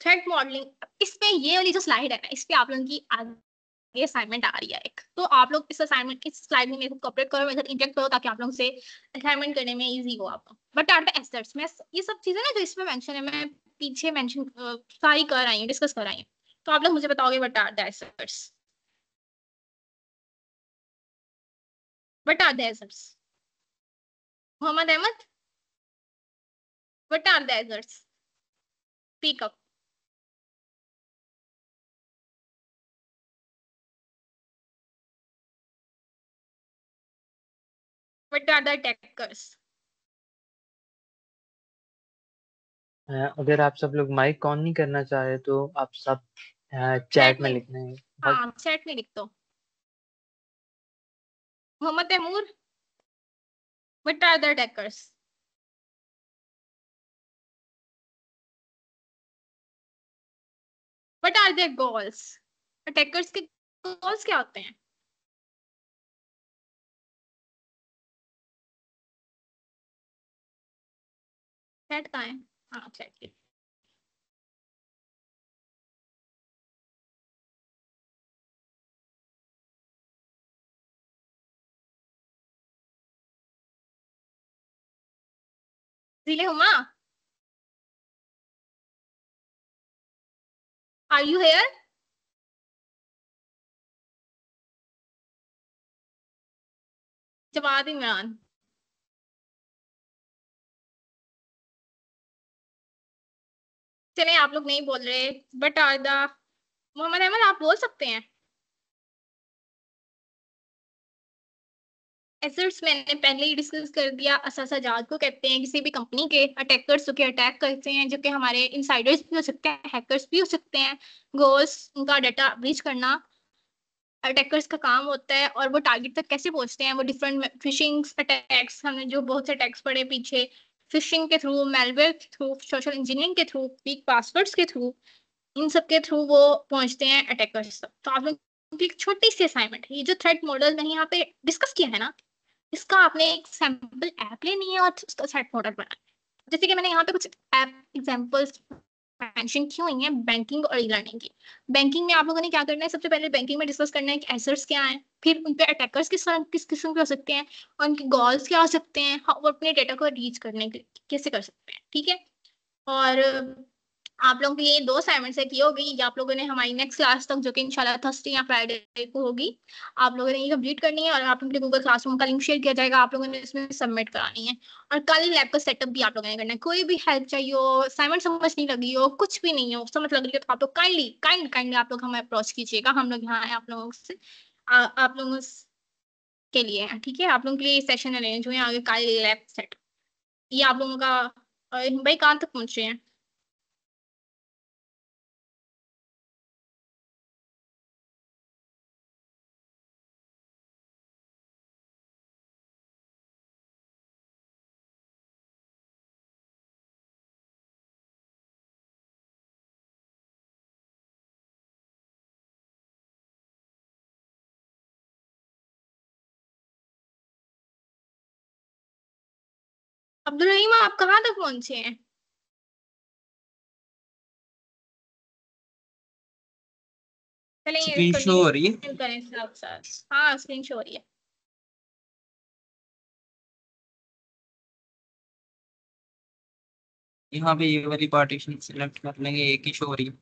थ्रेट मॉडलिंग। इसमें ये वाली जो स्लाइड है ना, इस पे आप लोगों की आगे असाइनमेंट आ रही है एक, तो आप लोग इस असाइनमेंट इस स्लाइड में मेरे को कॉपरेट करो, मेरे साथ इंटरेक्ट करो, ताकि आप लोगों से असाइनमेंट करने में इजी हो आपको। बट आर द एसेट्स, मैं ये सब चीजें ना जो इसमें मेंशन है, मैं पीछे मेंशन सारी कर आई हूँ, डिस्कस कर आई हूँ, तो आप लोग मुझे बताओगे what are the assets, what are the assets? Mohammad Ahmad, what are the assets? Speak up. What are the attackers? अगर आप सब लोग माइक ऑन नहीं करना चाह रहे तो आप सब चैट में लिखना है। हाँ, चैट में लिख दो। Mohammad Taimur, what are the attackers? What are their goals? Attackers के गोल्स क्या होते हैं? चैट कहाँ है? हाँ, chat. Zille Huma, are you here? Jawad Imran, चले आप लोग नहीं बोल रहे, but are the, Mohammad Ahmad आप बोल सकते हैं। एसेट्स मैंने पहले ही डिस्कस कर दिया, असासाजात को कहते हैं किसी भी कंपनी के। अटैकर्स जो कि अटैक करते हैं, जो कि हमारे इनसाइडर्स भी हो सकते हैं, हैकर्स भी हो सकते हैं। गोल्स उनका डाटा ब्रीच करना अटैकर्स का काम होता है, और वो टारगेट तक कैसे पहुंचते हैं, वो डिफरेंट फिशिंग अटैक्स, हमने जो बहुत से अटैक्स पढ़े पीछे, फिशिंग के थ्रू, मेलवेयर के थ्रू, सोशल इंजीनियरिंग के थ्रू, वीक पासवर्ड्स के थ्रू, इन सब के थ्रू वो पहुंचते हैं अटैकर्स तक। तो आप लोग की एक छोटी सी असाइनमेंट है, ये जो थ्रेट मॉडल मैंने यहाँ पे डिस्कस किया है ना, इसका आपने एक सैम्पल ऐप लेनी है और उसका थ्रेट मॉडल बनाना है। जैसे कि मैंने यहाँ पे कुछ ऐप एग्जांपल्स मेंशन की हुई है बैंकिंग और ई लर्निंग की। बैंकिंग में आप लोगों ने क्या करना है, सबसे पहले बैंकिंग में डिस्कस करना है कि एसेट्स क्या हैं, फिर उन पे अटैकर्स किस किस्म के हो सकते हैं, और उनके गोल्स क्या हो सकते हैं, वो अपने डेटा को रीच करने के कैसे कर सकते हैं, ठीक है। और आप लोगों की ये 2 असाइनमेंट्स है की होगी, ये आप लोगों ने हमारी नेक्स्ट क्लास तक, जो कि इंशाल्लाह थर्सडे या फ्राइडे को होगी, आप लोगों ने ये कंप्लीट करनी है, और आप लोगों के गूगल क्लासरूम का लिंक शेयर किया जाएगा, आप लोगों ने इसमें सबमिट करानी है। और कल लैब का सेटअप भी आप लोगों ने करना है। कोई भी हेल्प चाहिए हो, असाइनमेंट समझ नहीं लगी हो, कुछ भी नहीं हो समझ लग रही हो, तो आप लोग काइंडली आप लोग हमें अप्रोच कीजिएगा, हम लोग यहाँ हैं आप लोगों से, आप लोगों के लिए है, ठीक है। आप लोगों के लिए सेशन अरेंज हुए आगे कल लैब सेट, ये आप लोगों का भाई कहाँ तक पहुंचे हैं? अब्दुल रहीम, आप कहाँ तक पहुंचे हैं? चलिए स्क्रीन शो हो रही है। कंटिन्यू करें साथ साथ। हाँ, स्क्रीन शो हो रही है। यहाँ पे ये वाली पार्टीशन सिलेक्ट कर लेंगे, एक ही शो हो रही है।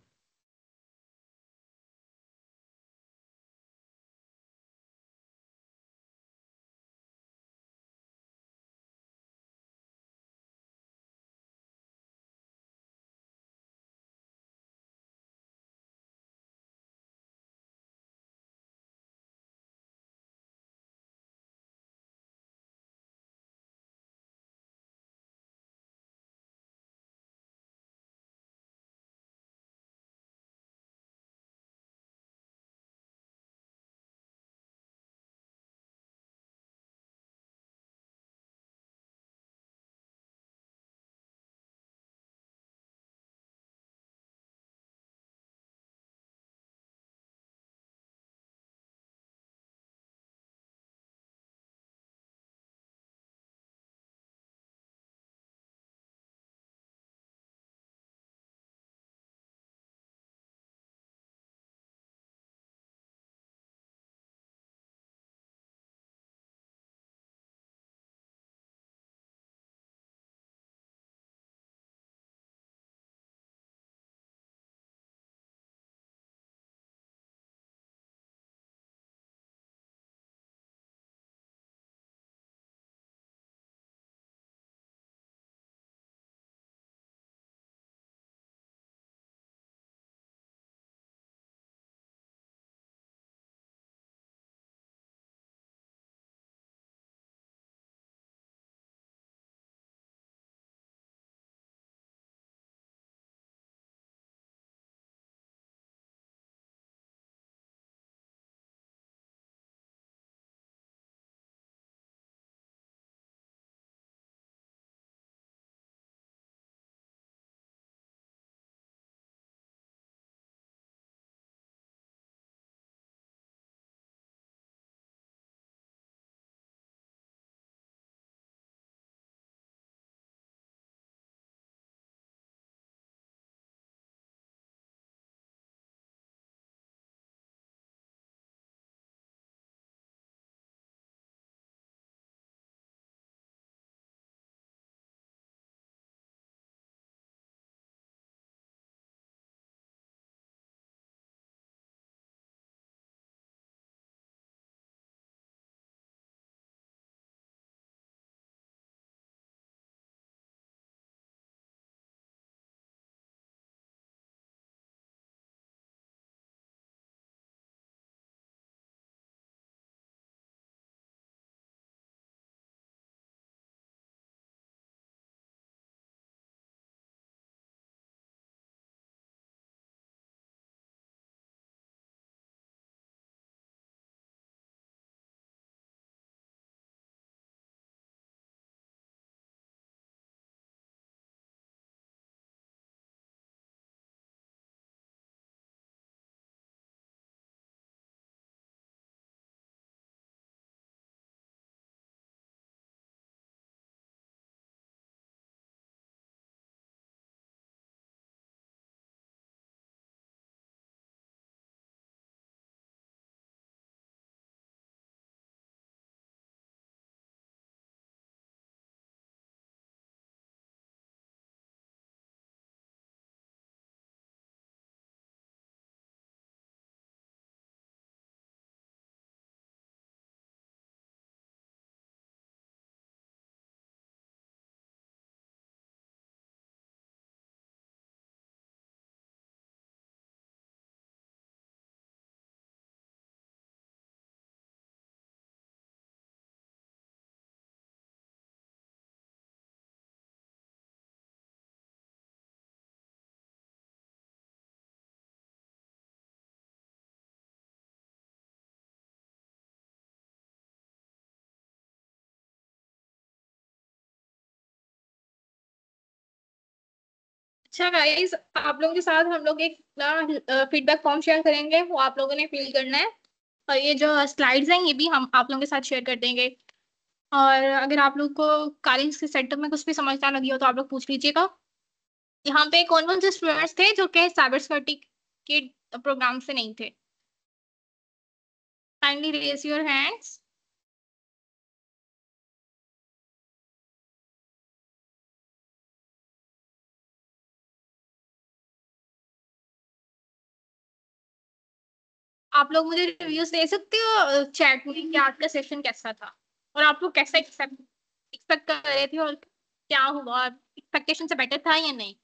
अच्छा गाइस, आप लोगों के साथ हम लोग एक फीडबैक फॉर्म शेयर करेंगे, वो आप लोगों ने फिल करना है। और ये जो स्लाइड्स हैं ये भी हम आप लोगों के साथ शेयर कर देंगे। और अगर आप लोग को कॉलेज के सेटअप में कुछ भी समझ ना लगी हो तो आप लोग पूछ लीजिएगा। यहाँ पे कौन कौन से स्टूडेंट्स थे जो कि साइबर सिक्योरिटी के प्रोग्राम से नहीं थे? Kindly raise your hands. आप लोग मुझे रिव्यूज दे सकते हो चैट में कि आज का सेशन कैसा था और आप लोग कैसा एक्सपेक्ट कर रहे थे और क्या हुआ, एक्सपेक्टेशन से बेटर था या नहीं?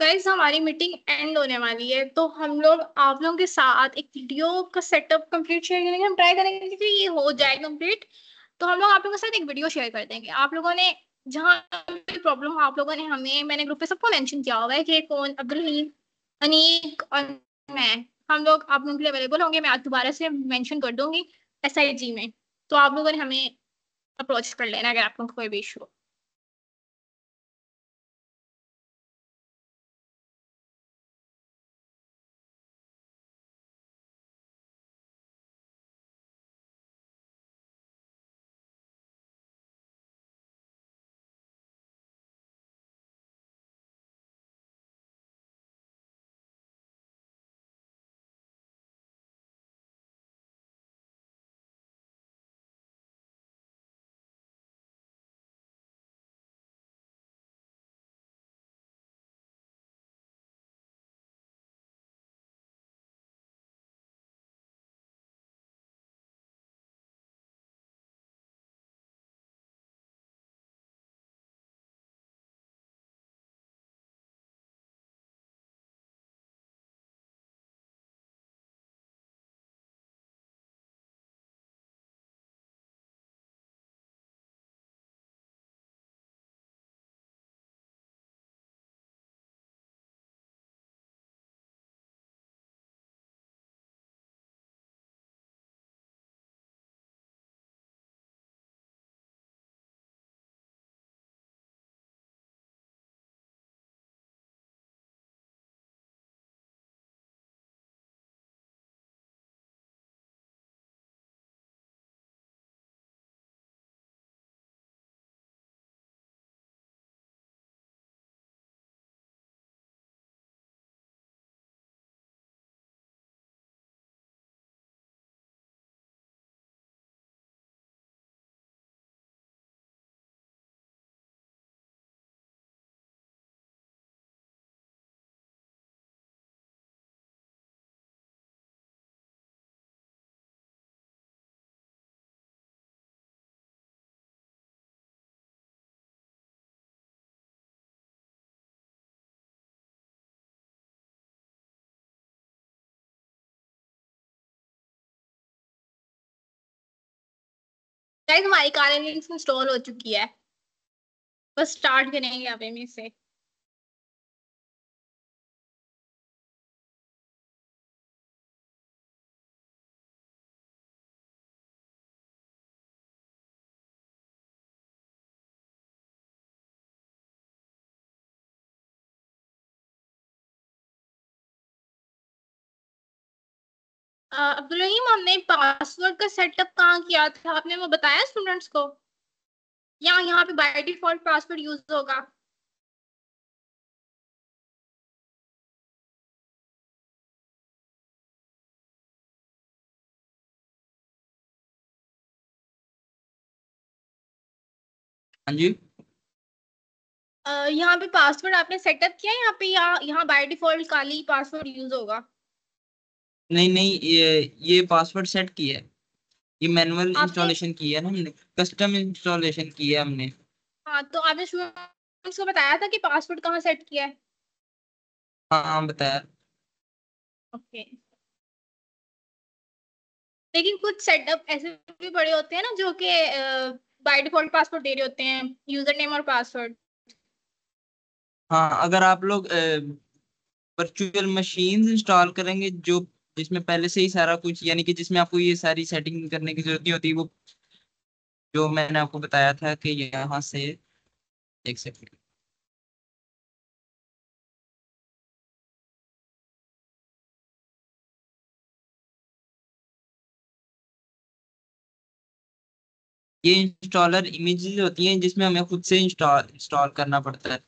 गाइस हमारी मीटिंग एंड होने वाली है तो हम लोग आप लोगों के साथ एक वीडियो का सेटअप कंप्लीट शेयर करेंगे। हम ट्राई करेंगे कि ये हो जाए कंप्लीट। तो हम लोग आप लोगों के साथ एक वीडियो शेयर कर देंगे। आप लोगों ने जहाँ भी प्रॉब्लम हो आप लोगों ने हमें, मैंने ग्रुप पे सबको मेंशन किया हुआ है कि कौन, अब्दुल हलीम, अनीक और मैं, हम लोग आप लोगों के लिए अवेलेबल होंगे। मैं आज दोबारा से मेंशन कर दूंगी SIG में। तो आप लोगों ने हमें अप्रोच कर लेना अगर आप लोगों को कोई भी इशू हो। गाइस हमारी काले लिंक्स इंस्टॉल हो चुकी है, बस स्टार्ट करेंगे अभी में से। अब्दुल रहीम, हमने पासवर्ड का सेटअप कहाँ किया था, आपने वो बताया स्टूडेंट्स को? या यहाँ पे बाय डिफॉल्ट पासवर्ड यूज होगा? हाँ जी। यहाँ पे पासवर्ड आपने सेटअप किया है यहाँ पे, या यहाँ by default Kali password use होगा? नहीं नहीं, ये पासवर्ड सेट किया है, ये मैनुअल आपने इंस्टॉलेशन किया है ना हमने, कस्टम इंस्टॉलेशन किया है हमने। हाँ, तो आपने स्टूडेंट्स को बताया था कि पासवर्ड कहाँ सेट किया है? हाँ बताया। ओके। लेकिन कुछ सेटअप ऐसे भी बड़े होते हैं ना जो कि बाय डिफॉल्ट पासवर्ड दे रहे होते हैं, यूजर नेम और पासवर्ड। हाँ, अगर आप लोग वर्चुअल मशीन इंस्टॉल करेंगे जो जिसमें पहले से ही सारा कुछ, यानी कि जिसमें आपको ये सारी सेटिंग करने की जरूरत नहीं होती, वो जो मैंने आपको बताया था कि यहाँ से, एक सेकंड, ये इंस्टॉलर इमेजेस होती हैं जिसमें हमें खुद से इंस्टॉल इंस्टॉल करना पड़ता है,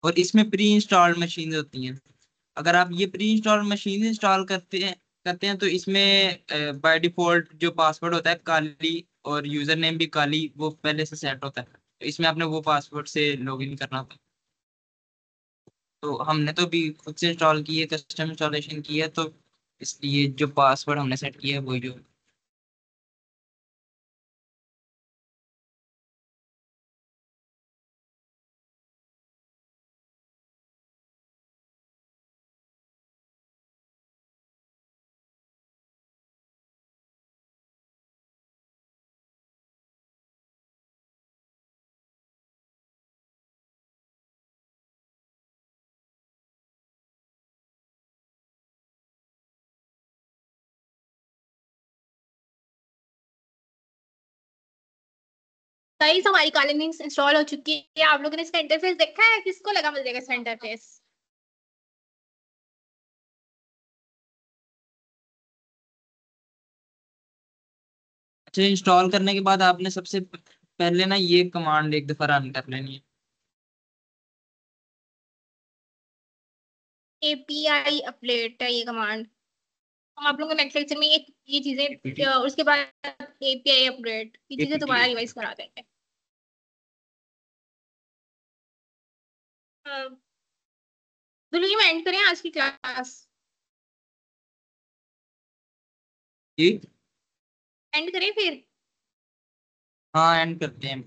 और इसमें प्री इंस्टॉल्ड मशीन होती हैं। अगर आप ये प्री इंस्टॉल्ड मशीन इंस्टॉल करते हैं तो इसमें बाय डिफॉल्ट जो पासवर्ड होता है काली, और यूजर नेम भी काली, वो पहले से सेट होता है, तो इसमें आपने वो पासवर्ड से लॉगिन करना होता है। तो हमने तो भी खुद से इंस्टॉल की है, कस्टम इंस्टॉलेशन की है, तो इसलिए जो पासवर्ड हमने सेट किया है वही जो। गाइस हमारी काले लिंक्स इंस्टॉल हो चुकी है, आप लोगों ने इसका इंटरफेस देखा है? किसको लगा मजेगा इसका इंटरफेस? अच्छा, इंस्टॉल करने के बाद आपने सबसे पहले ना ये कमांड एक दफा रन कर लेनी है। एपीआई अपडेट है ये कमांड। हम आप लोगों को नेक्स्ट लेक्चर में ये चीजें उसके बाद एपीआई अपडेट ये चीजें दोबारा रिवाइज करा देंगे। दुल्हन में एंड करें आज की क्लास? जी एंड करें फिर? हाँ, एंड करते हैं।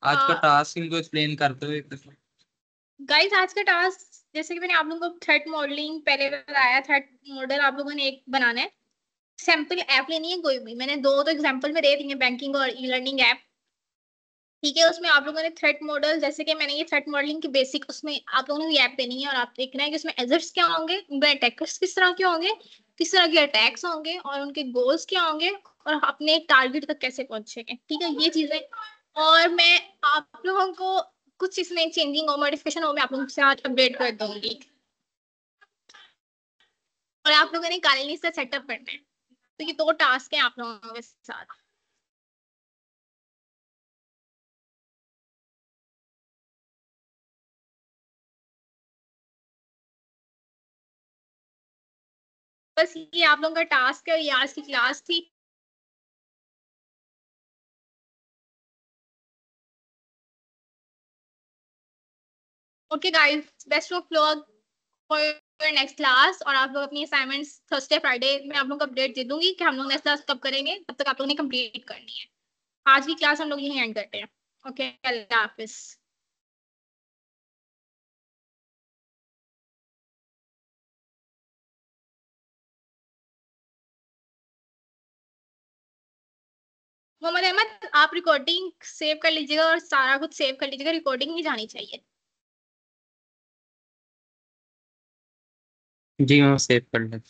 आज का टास्क इनको एक्सप्लेन कर दो एक दफा। गाइस आज का टास्क, जैसे कि मैंने आप लोगों को थ्रेड मॉडलिंग पहले बताया, थ्रेड मॉडल आप लोगों ने एक बनाना है। सैंपल ऐप लेनी है कोई भी, मैंने दो तो एग्जांपल में दे दी है, बैंकिंग और ई लर्निंग ऐप। ठीक है, उसमें आप लोगों ने थ्रेड मॉडल, जैसे कि मैंने ये थ्रेड मॉडलिंग की बेसिक, उसमें आप लोगों ने ये ऐप देनी है और आप देखना है कि उसमें एजर्ट्स क्या होंगे, उनके अटैकर्स किस तरह के होंगे, किस तरह के अटैक्स होंगे, और उनके गोल्स क्या होंगे, और अपने टारगेट तक कैसे पहुंचेंगे। ठीक है, ये चीजें। और मैं आप लोगों को कुछ इसमें चेंजिंग और मॉडिफिकेशन हो मैं आप लोगों के साथ अपडेट कर दूंगी। और आप लोगों ने काइंडली से सेटअप करना है। तो ये दो टास्क है आप लोगों के साथ। बस ये आप लोगों का टास्क है, ये आज की क्लास थी। Okay guys, best of luck for your next class. और आप लोग अपनी असाइनमेंट्स थर्सडे फ्राइडे में आप लोग को अपडेट दे दूंगी कि हम लोग नेक्स्ट क्लास कब करेंगे, तब तक आप लोगों ने कंप्लीट करनी है। आज की क्लास हम लोग यहीं एंड करते हैं। ओके, अल्लाह हाफिज। मोहम्मद अहमद, आप रिकॉर्डिंग सेव कर लीजिएगा और सारा कुछ सेव कर लीजिएगा, रिकॉर्डिंग ही जानी चाहिए। जी मैं सेव कर लें।